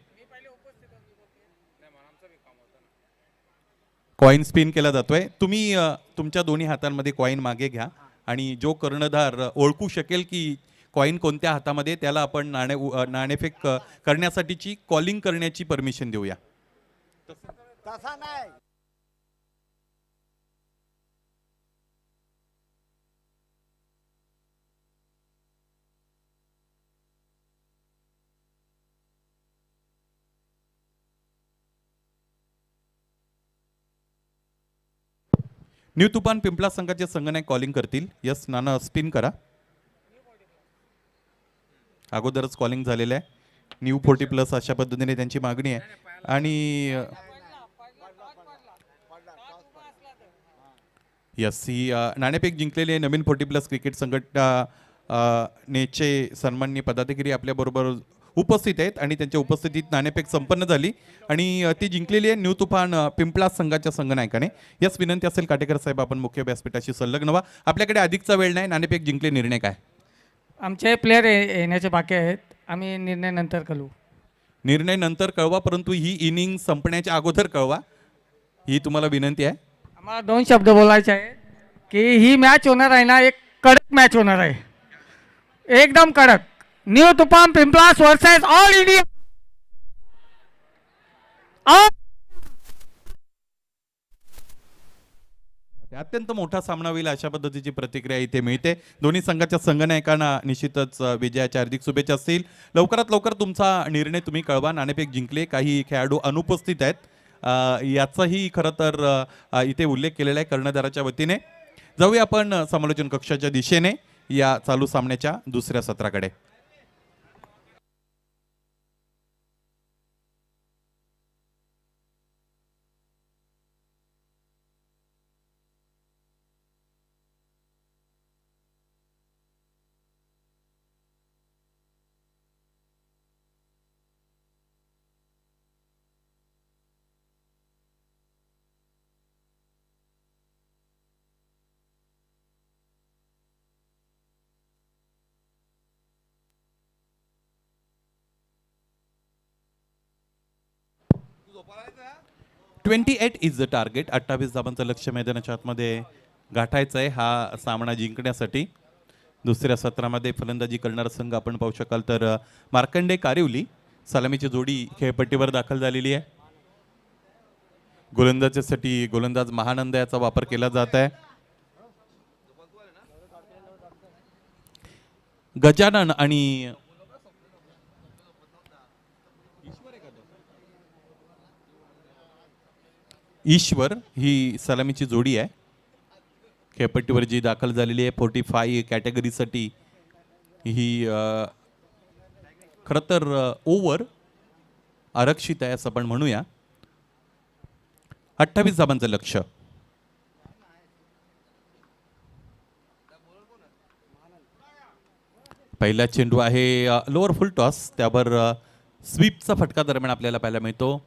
कॉइन स्पिन केला जातोय. तुम्ही तुमच्या दोन्ही हातांमध्ये कॉइन मागे घ्या आणि जो कर्णधार ओळखू शकेल की कॉइन कोणत्या हातामध्ये, त्याला आपण नाणेफेक करण्यासाठीची कॉलिंग करण्याची परमिशन देऊया. तसा नाही. न्यू तुफान पिंपळा संघाचे संघनायक कॉलिंग करतील. यस नाना स्पिन करा. अगोदरच कॉलिंग झालेलं आहे. न्यू 40+ अशा पद्धतीने त्यांची मागणी आहे. आणि यस ही नाणेफेक जिंकलेली आहे. नवीन 40+ क्रिकेट संघटना नेचे सन्माननीय पदाधिकारी आपल्याबरोबर उपस्थित आहेत आणि त्यांच्या उपस्थितीत नाणेफेक संपन्न झाली आणि ती जिंकलेली आहे न्यू तुफान पिंपळा संघाच्या संघनायकाने. यस विनंती असेल काटेकर साहेब आपण मुख्य व्यासपीठाशी संलग्न व्हा. आपल्याकडे अधिकचा वेळ नाही. नाणेफेक जिंकले, निर्णय काय? आमचे प्लेयर येण्याचे बाकी आहेत. आम्ही निर्णय नंतर करू. निर्णय नंतर कळवा, परंतु ही इनिंग संपण्याच्या अगोदर कळवा, ही तुम्हाला विनंती आहे. आम्हाला 2 शब्द बोलायचे आहेत की ही मॅच होणार आहे ना, एक कडक मॅच होणार आहे, एकदम कडक. न्यू तुफान पिंपलास वर्सेस ऑल इंडिया. अत्यंत मोठा सामना होईल अशा पद्धतीची प्रतिक्रिया इथे मिळते. दोन्ही संघाच्या संघनायकांना निश्चितच विजयाच्या हार्दिक शुभेच्छा असतील. लवकरात लवकर तुमचा निर्णय तुम्ही कळवा. नाणेफेक जिंकले, काही खेळाडू अनुपस्थित आहेत, याचाही खरं तर इथे उल्लेख केलेला आहे कर्णधाराच्या वतीने. जाऊया आपण समालोचन कक्षाच्या दिशेने या चालू सामन्याच्या दुसऱ्या सत्राकडे. $28 इज द टार्गेट. 28 धावांचं लक्ष्य मैदानाच्या आतमध्ये गाठायचं आहे हा सामना जिंकण्यासाठी. दुसऱ्या सत्रामध्ये फलंदाजी करणारा संघ आपण पाहू शकाल तर मार्कंडे कारिवली. सलामीची जोडी खेळपट्टीवर दाखल झालेली आहे. गोलंदाजीसाठी गोलंदाज महानंद याचा वापर केला जात आहे. गजानन आणि ईश्वर ही सलामीची जोडी आहे. खेळपट्टीवर जी दाखल झालेली आहे 45 कॅटेगरीसाठी ही खरं तर ओव्हर आरक्षित आहे असं आपण म्हणूया. 28 धावांचं लक्ष्य. पहिला चेंडू आहे लोअर फुल टॉस, त्यावर स्वीपचा फटका दरम्यान आपल्याला पाहायला मिळतो.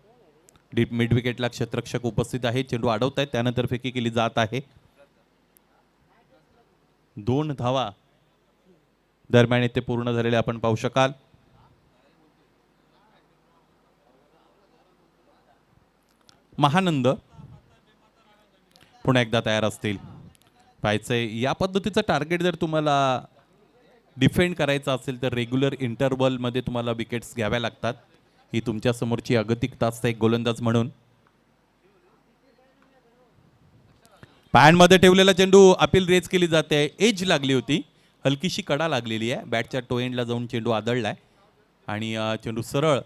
डीप मिड विकेटला क्षेत्ररक्षक उपस्थित आहे. चेंडू अडवत आहेत, त्यानंतर फेकी केली जात आहे. 2 धावा दरम्यान इथे पूर्ण झालेले आपण पाहू शकाल. महानंद पुन्हा एकदा तयार असतील. पाहायचंय या पद्धतीचं टार्गेट जर तुम्हाला डिफेंड करायचं असेल तर रेग्युलर इंटरवलमध्ये तुम्हाला विकेट्स घ्याव्या लागतात. ही तुमच्या समोरची अगतिकता असते एक गोलंदाज म्हणून. पायांमध्ये ठेवलेला चेंडू अपील रेज केली जाते. एज लागली होती, हलकीशी कडा लागलेली आहे. बॅटच्या टो एंडला जाऊन चेंडू आदळलाय आणि चेंडू सरळ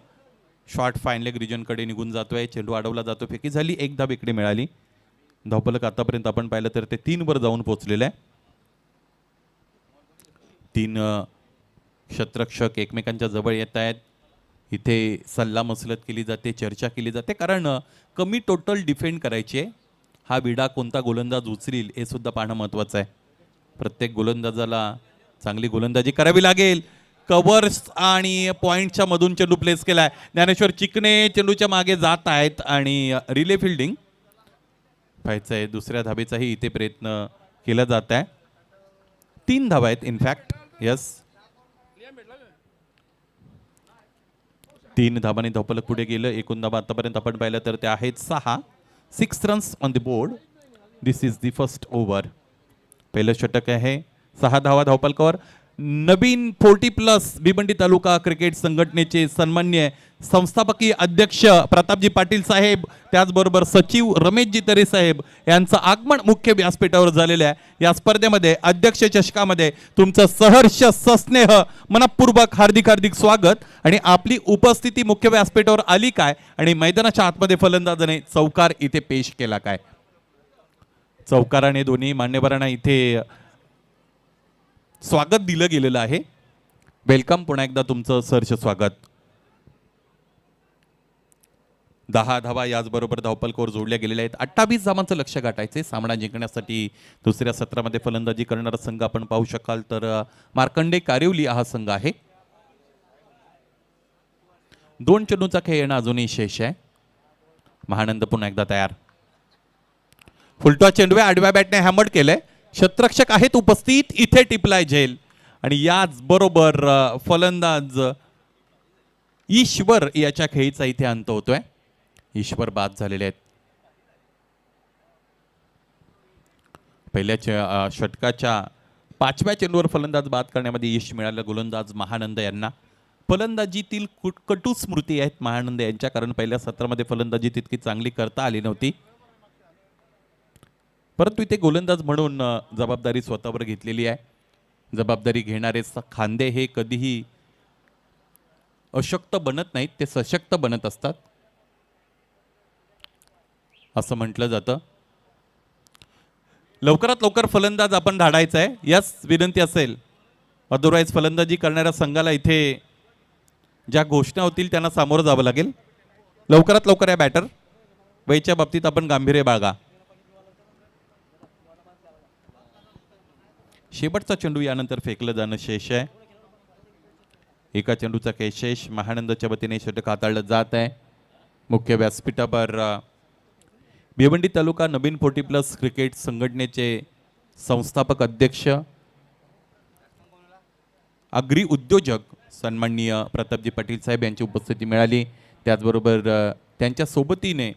शॉर्ट फाईन लेग रिजनकडे निघून जातोय. चेंडू अडवला जातो, फेकी झाली. 1 धाव इकडे मिळाली. धावफलक आतापर्यंत आपण पाहिलं तर ते 3 वर जाऊन पोहोचलेलं आहे. 3 क्षेत्ररक्षक एकमेकांच्या जवळ येत आहेत. इथे सल्ला मसलत केली जाते, चर्चा केली जाते, कारण कमी टोटल डिफेंड करायची आहे. हा विडा कोणता गोलंदाज उचलील हे सुद्धा पाहणं महत्त्वाचं आहे. प्रत्येक गोलंदाजाला चांगली गोलंदाजी करावी लागेल. कव्हर्स आणि पॉइंटच्या मधून चेंडू प्लेस केलाय. ज्ञानेश्वर चिकणे चेंडूच्या मागे जात आहेत आणि रिले फिल्डिंग व्हायचंय. दुसऱ्या धाबेचाही इथे प्रयत्न केला जात आहे. 3 धावा आहेत इनफॅक्ट. यस, 3 धाबांनी धावफलक पुढे गेलं. एकूण धाबा आतापर्यंत आपण पाहिलं तर त्या आहेत 6. 6 runs on the board. This is the first over. पहिलं षटक आहे. 6 धावा धावफलकावर. नवीन 40+ भिवंडी तालुका क्रिकेट संघटनेचे सन्मान्य संस्थापकीय अध्यक्ष प्रतापजी पाटील साहेब, त्याचबरोबर सचिव रमेशजी तरे साहेब यांचं आगमन मुख्य व्यासपीठावर झालेलं आहे. या स्पर्धेमध्ये अध्यक्ष चषकामध्ये तुमचं सहर्ष सस्नेह मनपूर्वक हार्दिक हार्दिक स्वागत. आणि आपली उपस्थिती मुख्य व्यासपीठावर आली काय आणि मैदानाच्या आतमध्ये फलंदाजाने चौकार इथे पेश केला काय. चौकाराने दोन्ही मान्यवरांना इथे स्वागत दिलं गेलेलं आहे. वेलकम. पुन्हा एकदा तुमचं सहर्ष स्वागत. 10 धावा याचबरोबर धावफलकावर जोडल्या गेलेल्या आहेत. 28 धावांचं लक्ष गाठायचे. सामना जिंकण्यासाठी दुसऱ्या सत्रामध्ये फलंदाजी करणारा संघ आपण पाहू शकाल तर मार्कंडे कारिवली हा संघ आहे. 2 चेंडूचा खेळ येणं अजूनही शेष आहे. महानंद पुन्हा एकदा तयार. फुलटॉ चेंडू आडव्या बॅटने हॅमर्ड केलंय. क्षेत्ररक्षक आहेत उपस्थित. इथे टिपलाय झेल आणि याच बरोबर फलंदाज ईश्वर याच्या खेळीचा इथे अंत होतोय. ईश्वर बाद झालेले आहेत. पहिल्या षटकाच्या 5व्या चेंडूवर फलंदाज बाद करण्यामध्ये यश मिळालं गोलंदाज महानंद यांना. फलंदाजीतील कटू स्मृती आहेत महानंद यांच्या, कारण पहिल्या सत्रामध्ये फलंदाजी तितकी चांगली करता आली नव्हती. परंतु इथे गोलंदाज म्हणून जबाबदारी स्वतःवर घेतलेली आहे. जबाबदारी घेणारे खांदे हे कधीही अशक्त बनत नाहीत, ते सशक्त बनत असतात असं म्हटलं जातं. लवकरात लवकर फलंदाज आपण धाडायचा आहे. याच विनंती असेल. अदरवाईज फलंदाजी करणाऱ्या संघाला इथे ज्या घोषणा होतील त्यांना सामोरं जावं लागेल. लवकरात लवकर या बॅटर. वयच्या बाबतीत आपण गांभीर्य बाळगा. शेवटचा चेंडू यानंतर फेकलं जाणं शेष आहे. एका चेंडूचा खेळ शेष. महानंदच्या वतीने षटक हाताळलं जात आहे. मुख्य व्यासपीठावर भिवंडी तालुका नवीन 40+ क्रिकेट संघटनेचे संस्थापक अध्यक्ष अग्री उद्योजक सन्माननीय प्रतापजी पाटील साहेब यांची उपस्थिती मिळाली. त्याचबरोबर त्यांच्या सोबतीने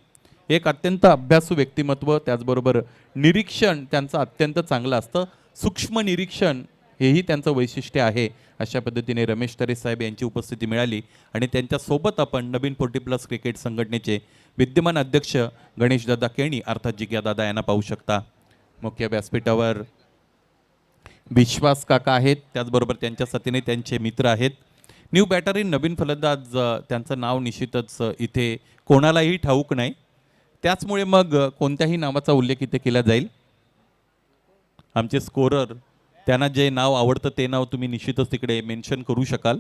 एक अत्यंत अभ्यासू व्यक्तिमत्व, त्याचबरोबर निरीक्षण त्यांचं अत्यंत चांगलं असतं. सूक्ष्म निरीक्षण हेही त्यांचं वैशिष्ट्य आहे. अशा पद्धतीने रमेश तरे साहेब यांची उपस्थिती मिळाली आणि त्यांच्यासोबत आपण नवीन 40+ क्रिकेट संघटनेचे विद्यमान अध्यक्ष गणेशदादा केणी अर्थात जिग्यादादा यांना पाहू शकता. मुख्य व्यासपीठावर विश्वास काका आहेत, त्याचबरोबर त्यांच्या साथीने त्यांचे मित्र आहेत. न्यू बॅटर इन नवीन फलंदाज, त्यांचं नाव निश्चितच इथे कोणालाही ठाऊक नाही. त्याचमुळे मग कोणत्याही नावाचा उल्लेख इथे केला जाईल. आमचे स्कोरर, त्यांना जे नाव आवडतं ते नाव तुम्ही निश्चितच तिकडे मेन्शन करू शकाल.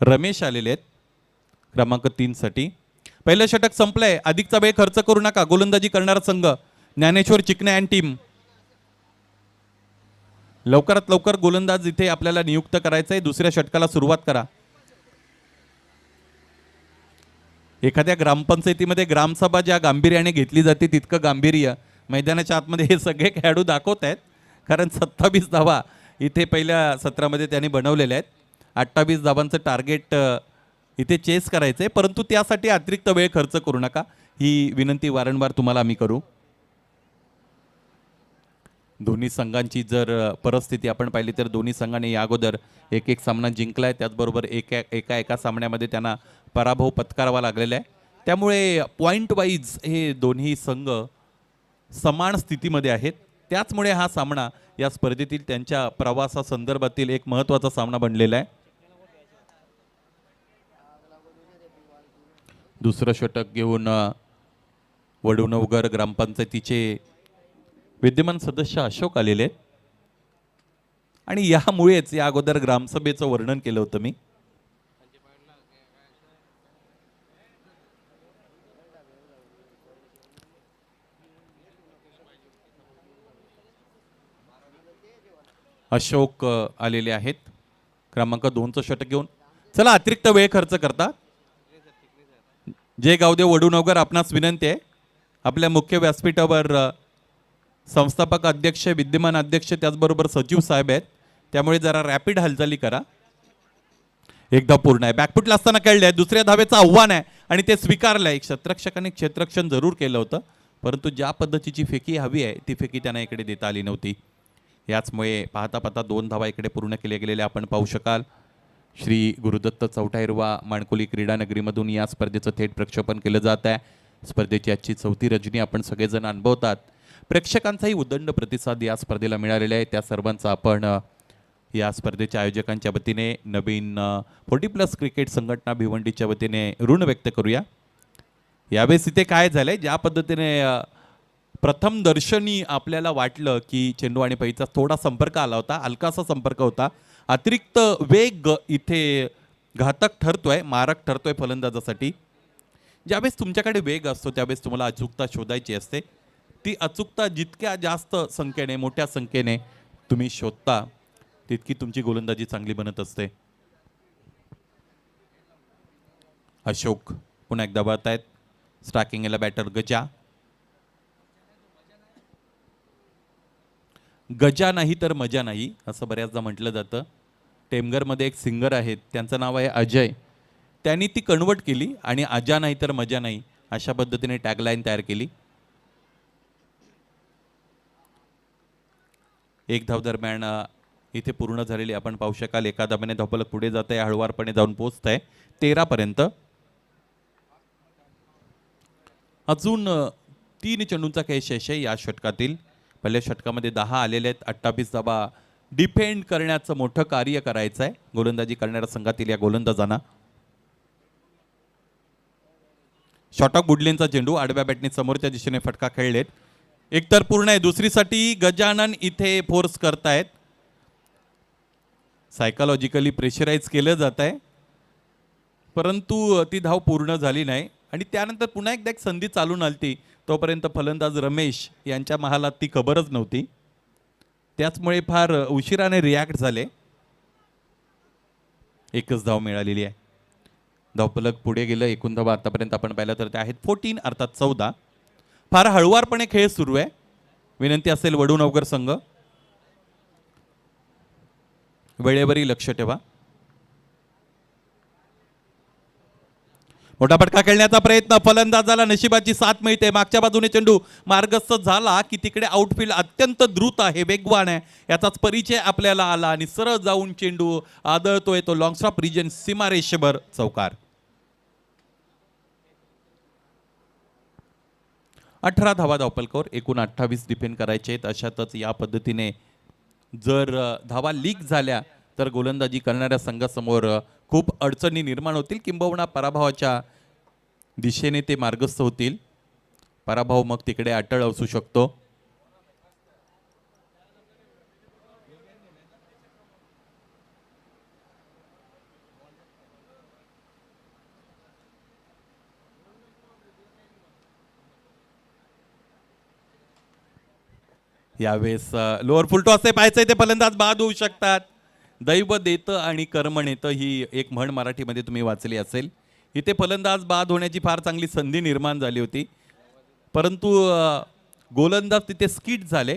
रमेश आलेले आहेत क्रमांक 3 साठी. पहिलं षटक संपलंय. अधिकचा वेळ खर्च करू नका. गोलंदाजी करणारा संघ ज्ञानेश्वर चिकणे अँड टीम. लवकरात लवकर गोलंदाज इथे आपल्याला नियुक्त करायचं आहे. दुसऱ्या षटकाला सुरुवात करा. एखाद्या ग्रामपंचायतीमध्ये ग्रामसभा ज्या गांभीर्याने घेतली जाते तितकं गांभीर्य मैदानाच्या आतमध्ये हे सगळे खेळाडू दाखवत आहेत. कारण 27 धावा इथे पहिल्या सत्रामध्ये त्यांनी बनवलेल्या आहेत. 28 धावांचं टार्गेट इथे चेस करायचं आहे, परंतु त्यासाठी अतिरिक्त वेळ खर्च करू नका, ही विनंती वारंवार तुम्हाला आम्ही करू. दोन्ही संघांची जर परिस्थिती आपण पाहिली तर दोन्ही संघांनी या अगोदर एक एक सामना जिंकलाय. त्याचबरोबर एका सामन्यामध्ये त्यांना पराभव पत्करावा लागलेला आहे. त्यामुळे पॉईंट वाईज हे दोन्ही संघ समान स्थितीमध्ये आहेत. त्याचमुळे हा सामना या स्पर्धेतील त्यांच्या प्रवासासंदर्भातील एक महत्त्वाचा सामना बनलेला आहे. दुसरं षटक घेऊन वडुणवगर ग्रामपंचायतीचे विद्यमान सदस्य अशोक आलेले आहेत आणि यामुळेच या अगोदर ग्रामसभेचं वर्णन केलं होतं मी. अशोक आलेले आहेत क्रमांक 2चं षटक घेऊन. चला अतिरिक्त वेळ खर्च करता जय गावदेव वडूनगर, आपणास विनंती आहे आपल्या मुख्य व्यासपीठावर संस्थापक अध्यक्ष, विद्यमान अध्यक्ष, त्याचबरोबर सचिव साहेब आहेत, त्यामुळे जरा रॅपिड हालचाली करा. एकदा पूर्ण आहे, बॅकफुटला असताना खेळले आहे, दुसऱ्या धावेचं आव्हान आहे आणि ते स्वीकारलं आहे. क्षेत्ररक्षकाने क्षेत्ररक्षण जरूर केलं होतं, परंतु ज्या पद्धतीची फेकी हवी आहे ती फेकी त्यांना इकडे देता आली नव्हती. याचमुळे पाहता पाहता 2 धावा इकडे पूर्ण केल्या गेलेल्या आपण पाहू शकाल. श्री गुरुदत्त चौटाहिरवा माणकोली क्रीडा नगरीमधून या स्पर्धेचं थेट प्रक्षेपण केलं जात आहे. स्पर्धेची आजची 4थी रजनी आपण सगळेजण अनुभवतात. प्रेक्षकांचाही उदंड प्रतिसाद या स्पर्धेला मिळालेला आहे. त्या सर्वांचा आपण या स्पर्धेच्या आयोजकांच्या वतीने, नवीन 40+ क्रिकेट संघटना भिवंडीच्या वतीने ऋण व्यक्त करूया. यावेळेस इथे काय झालंय, ज्या पद्धतीने प्रथम दर्शनी आपल्याला वाटलं की चेंडू आणि पैचा थोडा संपर्क आला होता, हलकासा संपर्क होता, अतिरिक्त वेग इथे घातक ठरतोय, मारक ठरतोय फलंदाजासाठी. ज्यावेळेस तुमच्याकडे वेग असतो त्यावेळेस तुम्हाला अचूकता शोधायची असते. ती अचूकता जितक्या जास्त संख्येने, मोठ्या संख्येने तुम्ही शोधता तितकी तुमची गोलंदाजी चांगली बनत असते. अशोक पुन्हा एकदा बाद आहेत. स्ट्रायकिंगला बॅटर गजा. गजा नाही तर मजा नाही असं बऱ्याचदा म्हटलं जातं. टेमघरमध्ये एक सिंगर आहेत, त्यांचं नाव आहे अजय. त्यांनी ती कन्वर्ट केली आणि अजा नाही तर मजा नाही अशा पद्धतीने टॅगलाईन तयार केली. 1 धाव दरम्यान इथे पूर्ण झालेली आपण पाहू शकाल. एका धाब्याने धावफलक पुढे जात आहे, हळुवारपणे जाऊन पोहोचत आहे 13 पर्यंत. अजून 3 चेंडूंचा खेळ शेष आहे या षटकातील. पहिल्या षटकामध्ये 10 आलेले आहेत. 28 धाबा डिफेंड करण्याचं मोठं कार्य करायचं आहे गोलंदाजी करणाऱ्या संघातील या गोलंदाजांना. शॉटॉक बुडलेंचा चेंडू आडव्या बॅटने समोरच्या दिशेने फटका खेळलेत. एकतर पूर्ण आहे, दुसरीसाठी गजानन इथे फोर्स करतायत. सायकोलॉजिकली प्रेशराईज केलं जात आहे, परंतु ती धाव पूर्ण झाली नाही. आणि त्यानंतर पुन्हा एकदा एक संधी चालून आलती, तोपर्यंत फलंदाज रमेश यांच्या महालात ती खबरच नव्हती. त्याचमुळे फार उशिराने रिॲक्ट झाले. 1च धाव मिळालेली आहे. धावफलक पुढे गेलं. एकूण धावा आतापर्यंत आपण पाहिलं तर ते आहेत 14 अर्थात 14. फार हळुवारपणे खेळ सुरू आहे. विनंती असेल वडूनगर संघ वेळेवरही लक्ष ठेवा. मोठा फटका खेळण्याचा प्रयत्न, फलंदाजाला नशिबाची साथ मिळते. मागच्या बाजूने चेंडू मार्गस्थ झाला की तिकडे आउटफील्ड अत्यंत द्रुत आहे, वेगवान आहे, याचाच परिचय आपल्याला आला आणि सरळ जाऊन चेंडू आदळतोय तो लॉंग स्टॉप रिजन सीमारेषेवर चौकार. 18 धावा धावफलकावर, एकूण 28 डिफेंड करायचे आहेत. अशातच या पद्धतीने जर धावा लीक झाल्या तर गोलंदाजी करणाऱ्या संघासमोर खूप अडचणी निर्माण होतील, किंबहुना पराभवाच्या दिशेने ते मार्गस्थ होतील. पराभव मग तिकडे अटळ असू शकतो. यावेळेस लोअर फुल टॉस पाहायचंय, ते फलंदाज बाद होऊ शकतात. दैव देतं आणि कर्म नेतं ही एक म्हण मराठीमध्ये तुम्ही वाचली असेल. इथे फलंदाज बाद होण्याची फार चांगली संधी निर्माण झाली होती, परंतु गोलंदाज तिथे स्किट झाले.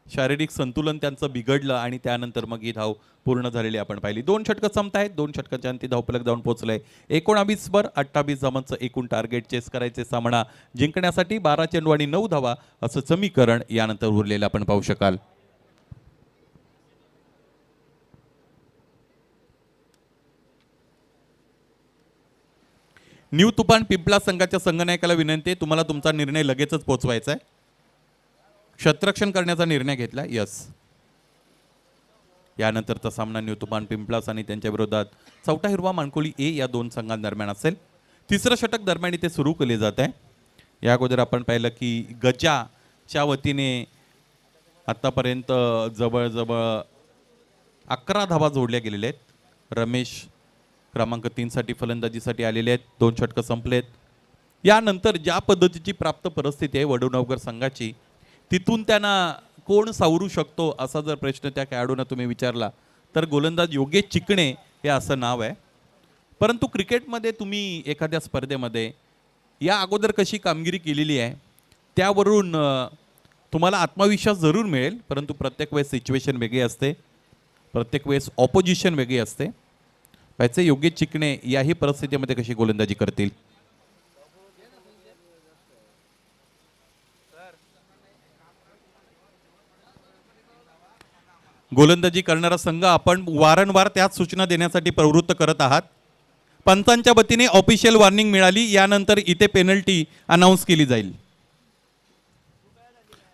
शारीरिक संतुलन त्यांचं बिघडलं आणि त्यानंतर मग ही धाव पूर्ण झालेली आपण पाहिली. 2 षटकं संपतायत. 2 षटकाच्या अंती धावफलक जाऊन पोहोचलंय. 19 28 धावांचं एकूण टार्गेट चेस करायचे. सामना जिंकण्यासाठी 12 चेंडू आणि 9 धावा असं समीकरण यानंतर उरलेलं आपण पाहू शकाल. न्यू तुफान पिंपला संघाच्या संघनायकाला विनंती आहे, तुम्हाला तुमचा निर्णय लगेचच पोहोचवायचा आहे. क्षेत्ररक्षण करण्याचा निर्णय घेतला. यस, यानंतरचा सामना न्यू तुफान पिंपलास आणि त्यांच्या विरोधात चौटाहिरवा माणकोली ए या 2 संघांदरम्यान असेल. 3रं षटक दरम्यान इथे सुरू केले जात आहे. या अगोदर आपण पाहिलं की गजाच्या वतीने आतापर्यंत जवळजवळ 11 धावा जोडल्या गेलेल्या आहेत. रमेश क्रमांक 3 साठी फलंदाजीसाठी आलेले आहेत. 2 षटकं संपलेत. यानंतर ज्या पद्धतीची प्राप्त परिस्थिती आहे वडूनगर संघाची, तिथून त्यांना कोण सावरू शकतो असा जर प्रश्न त्या खेळाडूंना तुम्ही विचारला तर गोलंदाज योगेश चिकणे हे असं नाव आहे. परंतु क्रिकेटमध्ये तुम्ही एखाद्या स्पर्धेमध्ये या अगोदर कशी कामगिरी केलेली आहे त्यावरून तुम्हाला आत्मविश्वास जरूर मिळेल. परंतु प्रत्येक वेळेस सिच्युएशन वेगळी असते, प्रत्येक वेळेस ऑपोजिशन वेगळी असते. पाहिजे योगेश चिकणे याही परिस्थितीमध्ये कशी गोलंदाजी करतील. गोलंदाजी करणारा संघ आपण वारंवार त्याच सूचना देण्यासाठी प्रवृत्त करत आहात. पंचांच्या वतीने ऑफिशियल वॉर्निंग मिळाली, यानंतर इथे पेनल्टी अनाऊन्स केली जाईल.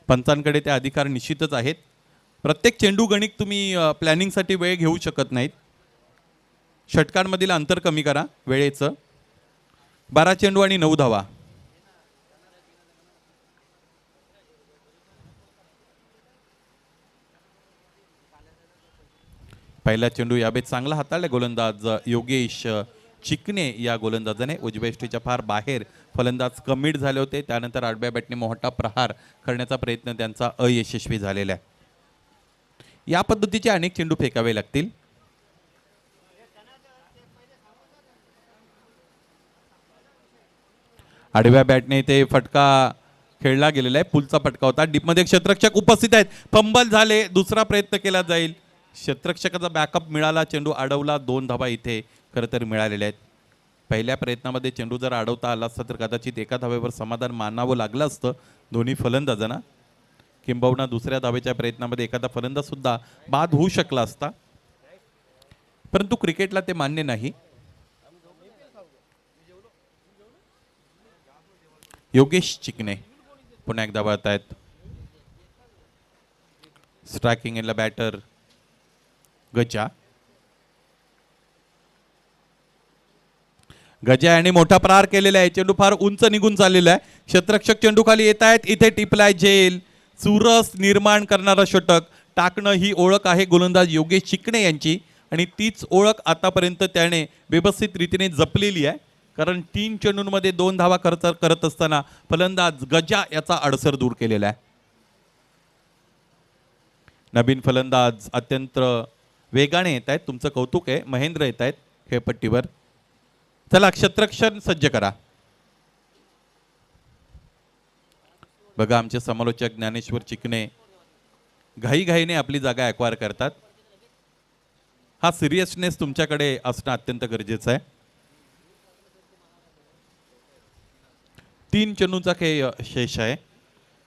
पंचांकडे ते अधिकार निश्चितच आहेत. प्रत्येक चेंडू गणित तुम्ही प्लॅनिंगसाठी वेळ घेऊ शकत नाहीत. षटकांमधील अंतर कमी करा वेळेचं. 12 चेंडू आणि 9 धावा. पहिला चेंडू यावेळी चांगला हाताळला गोलंदाज योगेश चिकणे या गोलंदाजाने. उजव्या यष्टीच्या फार बाहेर फलंदाज कमिट झाले होते. त्यानंतर आडव्या बॅटने मोठा प्रहार करण्याचा प्रयत्न त्यांचा अयशस्वी झालेला आहे. या पद्धतीचे अनेक चेंडू फेकावे लागतील. आडव्या बॅटने ते फटका खेळला गेलेला आहे. पुलचा फटका होता. डीपमध्ये क्षेत्ररक्षक उपस्थित आहेत. फंबल झाले. दुसरा प्रयत्न केला जाईल. क्षेत्ररक्षकाचा बॅकअप मिळाला. चेंडू अडवला. 2 धावा इथे खरं तर मिळालेल्या आहेत. पहिल्या प्रयत्नामध्ये चेंडू जर अडवता आला असता तर कदाचित एका धावेवर समाधान मानावं लागलं असतं दोन्ही फलंदाजांना. किंबहुना दुसऱ्या धावेच्या प्रयत्नामध्ये एखादा फलंदाज सुद्धा बाद होऊ शकला असता. परंतु क्रिकेटला ते मान्य नाही. योगेश चिकणे पुन्हा एकदा वळत आहेत. स्ट्रायकिंग एंडला बॅटर गजा. गजा याने मोठा प्रहार केलेला आहे. चेंडू फार उंच निघून चाललेला आहे. क्षेत्ररक्षक चेंडू खाली येत आहेत. इथे टिपलाय झेल. चुरस निर्माण करणारा षटक टाकणं ही ओळख आहे गोलंदाज योगेश चिकणे यांची. आणि तीच ओळख आतापर्यंत त्याने व्यवस्थित रीतीने जपलेली आहे. कारण 3 चेंडूंमध्ये 2 धावा करत असताना फलंदाज गजा याचा अडसर दूर केलेला आहे. नवीन फलंदाज अत्यंत वेगाने येत आहेत. तुमचं कौतुक आहे. महेंद्र येत आहेत खेळपट्टीवर. चला क्षेत्ररक्षण सज्ज करा. बघा आमचे समालोचक ज्ञानेश्वर चिकणे घाईघाईने आपली जागा ॲक्वायर करतात. हा सिरियसनेस तुमच्याकडे असणं अत्यंत गरजेचं आहे. 3 चेंडूंचा खेळ शेष आहे.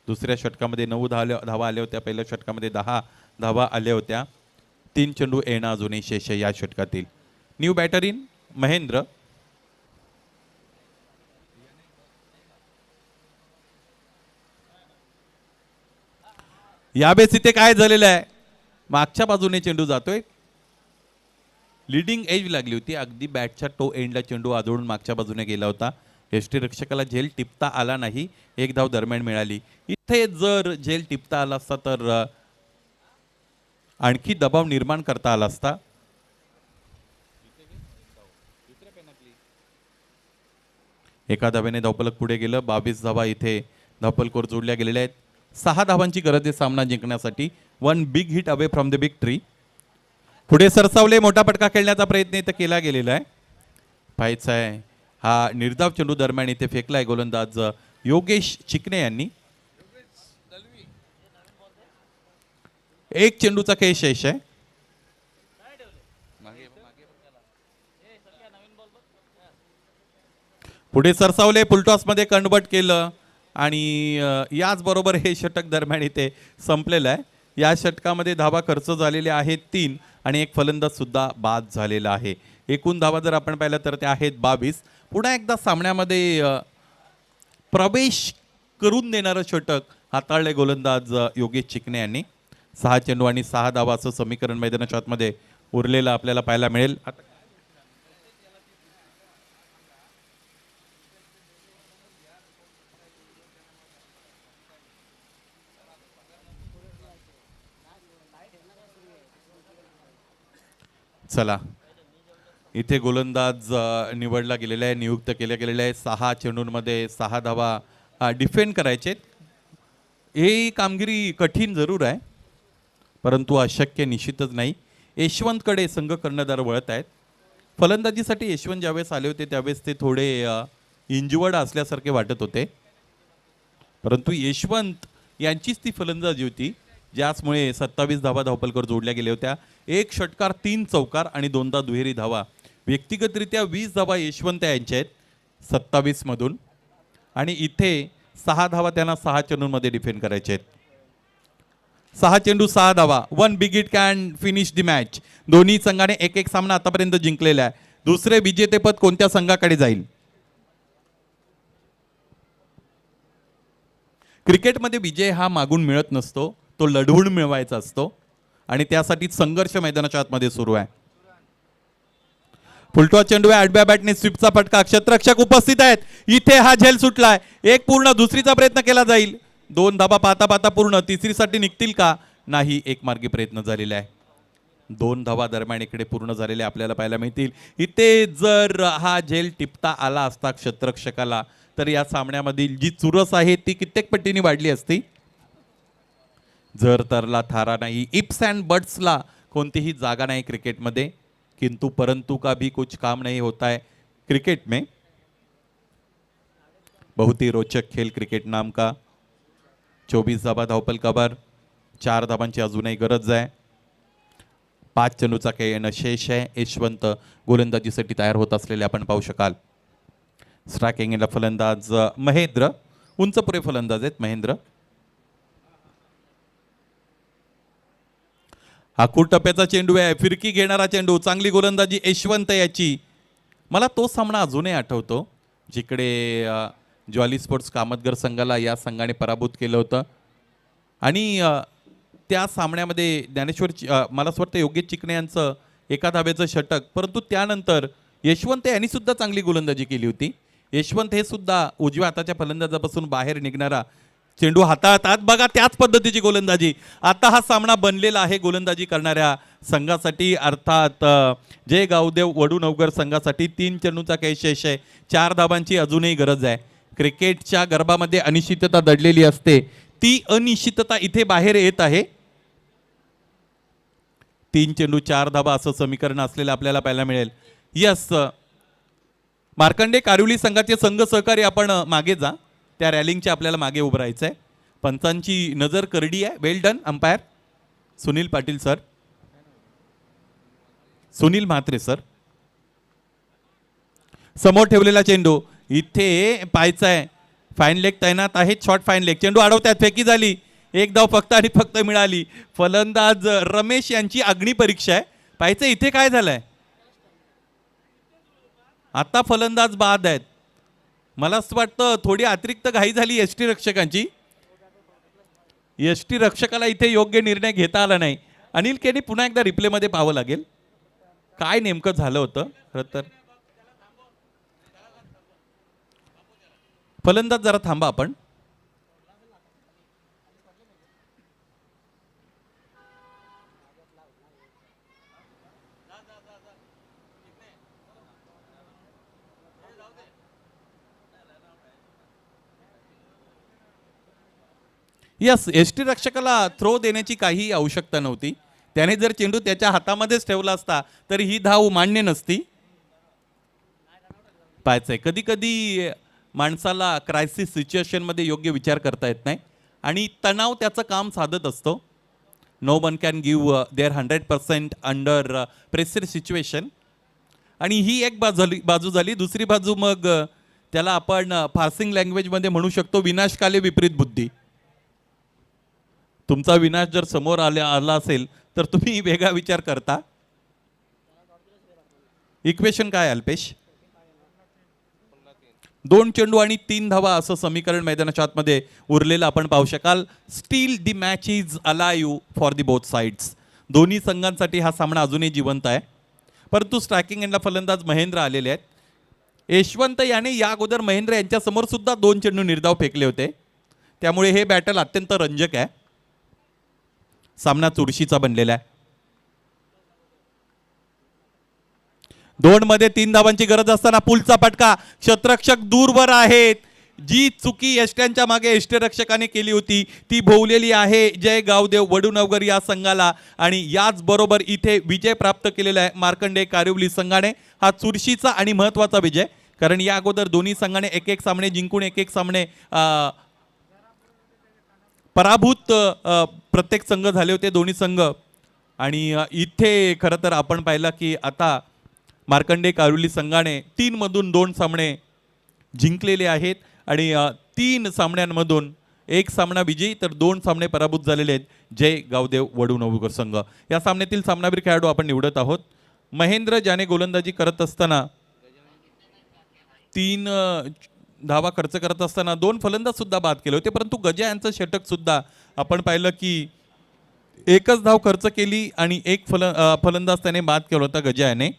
दुसऱ्या षटकामध्ये 9 धावा आल्या होत्या. पहिल्या षटकामध्ये 10 धावा आल्या होत्या. 3 चेंडू येणं अजूनही शेष आहे या षटकातील. New batter in Mahendra. यावेळेस इथे काय झालेलं आहे, मागच्या बाजूने चेंडू जातोय. लीडिंग एज लागली होती. अगदी बॅटच्या टो एंडला चेंडू आदळून मागच्या बाजूने गेला होता. यष्टीरक्षकाला झेल टिपता आला नाही. 1 धाव दरम्यान मिळाली. इथे जर झेल टिपता आला असता तर आणखी दबाव निर्माण करता आला असता. एका धावेने धावफलक पुढे गेलं. 22 धावा इथे धावफलकावर जोडल्या गेलेल्या आहेत. 6 धावांची गरज आहे सामना जिंकण्यासाठी. 1 big hit away from the big tree. पुढे सरसावले. मोठा फटका खेळण्याचा प्रयत्न इथं केला गेलेला आहे. पाहायचा आहे हा निर्धाव चेंडू दरम्यान इथे फेकलाय गोलंदाज योगेश चिकणे यांनी. 1 चेंडूचा खेळ शेष आहे. पुढे सरसावले. फुलटॉस मध्ये कन्वर्ट केलं आणि याचबरोबर हे षटक दरम्यान इथे संपलेलं आहे. या षटकामध्ये धावा खर्च झालेल्या आहेत 3 आणि 1 फलंदाज सुद्धा बाद झालेला आहे. एकूण धावा जर आपण पाहिलं तर त्या आहेत 22. पुन्हा एकदा सामन्यामध्ये प्रवेश करून देणारं षटक हाताळले गोलंदाज योगेश चिकणे यांनी. 6 चेंडू आणि 6 धावा असं समीकरण मैदानाच्या आतमध्ये उरलेलं आपल्याला पाहायला मिळेल. चला इथे गोलंदाज निवडला गेलेला आहे, नियुक्त केल्या गेलेला आहे. 6 चेंडूंमध्ये 6 धावा डिफेंड करायचे. ही कामगिरी कठीण जरूर आहे, परंतु अशक्य निश्चितच नाही. यशवंतकडे संघ कर्णधार वळत आहेत. फलंदाजीसाठी यशवंत ज्यावेळेस आले होते त्यावेळेस ते थोडे इंजुवर्ड असल्यासारखे वाटत होते, परंतु यशवंत यांचीच ती फलंदाजी होती ज्यामुळे 27 धावा धावपलकर जोडल्या गेल्या होत्या. 1 षटकार 3 चौकार आणि 2दा दुहेरी धावा. व्यक्तिगतरित्या 20 धावा यशवंत यांच्या आहेत 27 मधून, आणि इथे 6 धावा त्यांना 6 चेंडूंमध्ये डिफेंड करायचे आहेत. 6 चेंडू 6 धावा. 1 big hit can finish the match. दोन्ही संघाने एक एक सामना आतापर्यंत जिंकलेला आहे. दुसरे विजेतेपद कोणत्या संघाकडे जाईल? क्रिकेटमध्ये विजय हा मागून मिळत नसतो, तो लढवून मिळवायचा असतो, आणि त्यासाठी संघर्ष मैदानाच्या आतमध्ये सुरू आहे. फुलटॉस चेंडू आहे. आडव्या बॅटने स्वीपचा फटका. क्षेत्ररक्षक उपस्थित आहेत. इथे हा झेल सुटलाय. एक पूर्ण, दुसरीचा प्रयत्न केला जाईल. 2 धाबा पाहता पाहता पूर्ण. तिसरीसाठी निघतील का? नाही, एक मार्गी प्रयत्न झालेला आहे. 2 धावा दरम्यान इकडे पूर्ण झालेले आपल्याला पाहायला मिळतील. इथे जर हा झेल टिपता आला असता क्षेत्ररक्षकाला तर या सामन्यामधील जी चुरस आहे ती कित्येक पटीने वाढली असती. जर तरला थारा नाही. इप्स अँड बट्सला कोणतीही जागा नाही क्रिकेटमध्ये, किंतु परंतु का भी कुछ काम नहीं होता है क्रिकेट में. बहुत ही रोचक खेल क्रिकेट नाम का. 24 धाबा धावपलकावर, 4 धाबांची अजूनही गरज आहे. 5 चेंडूचा काही येणं शेष आहे. यशवंत गोलंदाजीसाठी तयार होत असलेले आपण पाहू शकाल. स्ट्रायकिंग एंडला फलंदाज महेंद्र, उंच पुरे फलंदाज आहेत महेंद्र. हा खूप टप्प्याचा चेंडू आहे. फिरकी घेणारा चेंडू. चांगली गोलंदाजी यशवंत याची. मला तो सामना अजूनही आठवतो जिकडे ज्वाली स्पोर्ट्स कामतगर संघाला या संघाने पराभूत केलं होतं, आणि त्या सामन्यामध्ये ज्ञानेश्वर मला असं वाटतं योगेश चिकणे यांचं एका धाब्याचं षटक, परंतु त्यानंतर यशवंत यांनी सुद्धा चांगली गोलंदाजी केली होती. यशवंत हे सुद्धा उजव्या हाताच्या फलंदाजापासून बाहेर निघणारा चेंडू हाताळतात. बघा त्याच पद्धतीची गोलंदाजी. आता हा सामना बनलेला आहे गोलंदाजी करणाऱ्या संघासाठी, अर्थात जय गावदेव वडूनवगर संघासाठी. 3 चेंडूचा काही शेष आहे. 4 धाबांची अजूनही गरज आहे. क्रिकेटच्या गर्भामध्ये अनिश्चितता दडलेली असते, ती अनिश्चितता इथे बाहेर येत आहे. 3 चेंडू 4 धाबा असं समीकरण असलेलं आपल्याला पाहायला मिळेल. यस, मार्कंडे कारिवली संघाचे संघ सहकारी आपण मागे जा. त्या रॅलिंगच्या आपल्याला मागे उभं राहायचं आहे. पंचांची नजर करडी आहे. Well done umpire Sunil Patil sir, Sunil Mhatre sir. समोर ठेवलेला चेंडू इथे पाहायचा आहे. फाईन लेग तैनात आहेत. Short fine leg. चेंडू अडवतात. फेकी झाली. 1 धाव फक्त आणि फक्त मिळाली. फलंदाज रमेश यांची अग्निपरीक्षा आहे. पाहायचं इथे काय झालंय. आता फलंदाज बाद आहेत. मला असं वाटतं थोडी अतिरिक्त घाई झाली यष्टी रक्षकांची. यष्टी रक्षकाला इथे योग्य निर्णय घेता आला नाही. अनिल केनी पुन्हा एकदा रिप्लेमध्ये पाहावं लागेल काय नेमकं झालं होतं. खरं तर फलंदाज जरा थांबा आपण. यस, यष्टी रक्षकाला थ्रो देण्याची काही आवश्यकता नव्हती. त्याने जर चेंडू त्याच्या हातामध्येच ठेवला असता तर ही धाव मान्य नसती. पाहायचंय कधी कधी माणसाला क्रायसिस सिच्युएशनमध्ये योग्य विचार करता येत नाही, आणि तणाव त्याचं काम साधत असतो. No one can give their 100% under pressure situation. आणि ही एक बाजू झाली. दुसरी बाजू मग त्याला आपण फार्सिंग लँग्वेजमध्ये म्हणू शकतो विनाशकाले विपरीत बुद्धी. तुमचा विनाश जर समोर आला असेल तर तुम्ही वेगळा विचार करता. इक्वेशन काय अल्पेश? 2 चेंडू आणि 3 धावा असं समीकरण मैदानाच्या आतमध्ये उरलेलं आपण पाहू शकाल. Steel the match is alive for the both sides. दोन्ही संघांसाठी हा सामना अजूनही जिवंत आहे. परंतु स्ट्रायकिंग एंडला फलंदाज महेंद्र आलेले आहेत. यशवंत याने या अगोदर महेंद्र यांच्या समोर सुद्धा 2 चेंडू निर्धाव फेकले होते. त्यामुळे हे बॅटल अत्यंत रंजक आहे. सामना चुरशीचा बनलेला आहे. 2 मध्ये 3 धावांची गरज असताना पुलचा फटका. क्षेत्ररक्षक दूरवर आहेत. जी चुकी यष्ट्यांच्या मागे यष्टरक्षकाने केली होती ती भोवलेली आहे जय गावदेव वडूनगर या संघाला. आणि याच बरोबर इथे विजय प्राप्त केलेला आहे मार्कंडे कारिवली संघाने. हा चुरशीचा आणि महत्त्वाचा विजय, कारण या अगोदर दोन्ही संघाने एक एक सामने जिंकून एक एक सामने पराभूत प्रत्येक संघ झाले होते दोन्ही संघ. आणि इथे खरं तर आपण पाहिलं की आता मार्कंडे कारिवली संघाने 3 मधून 2 सामने जिंकलेले आहेत आणि 3 सामन्यांमधून 1 सामना विजयी तर 2 सामने पराभूत झालेले आहेत जय गावदेव वडूनगर संघ. या सामन्यातील सामनावीर खेळाडू आपण निवडत आहोत. महेंद्र ज्याने गोलंदाजी करत असताना 3 धावा खर्च करत असताना 2 फलंदाज सुद्धा बाद केले होते, परंतु गजा यांचं षटक सुद्धा आपण पाहिलं की एकच धाव खर्च केली आणि एक फलंदाज त्याने बाद केला होता गजा याने.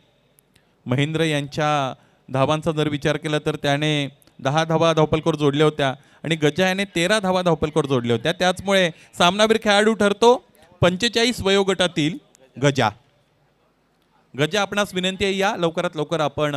महेंद्र यांच्या धावांचा जर विचार केला तर त्याने 10 धावा धावपलकर जोडल्या होत्या आणि गजा याने 13 धावा धावपलकर जोडल्या होत्या. त्याचमुळे सामनावीर खेळाडू ठरतो 45 वयोगटातील गजा. गजा आपणास विनंती आहे या लवकरात लवकर आपण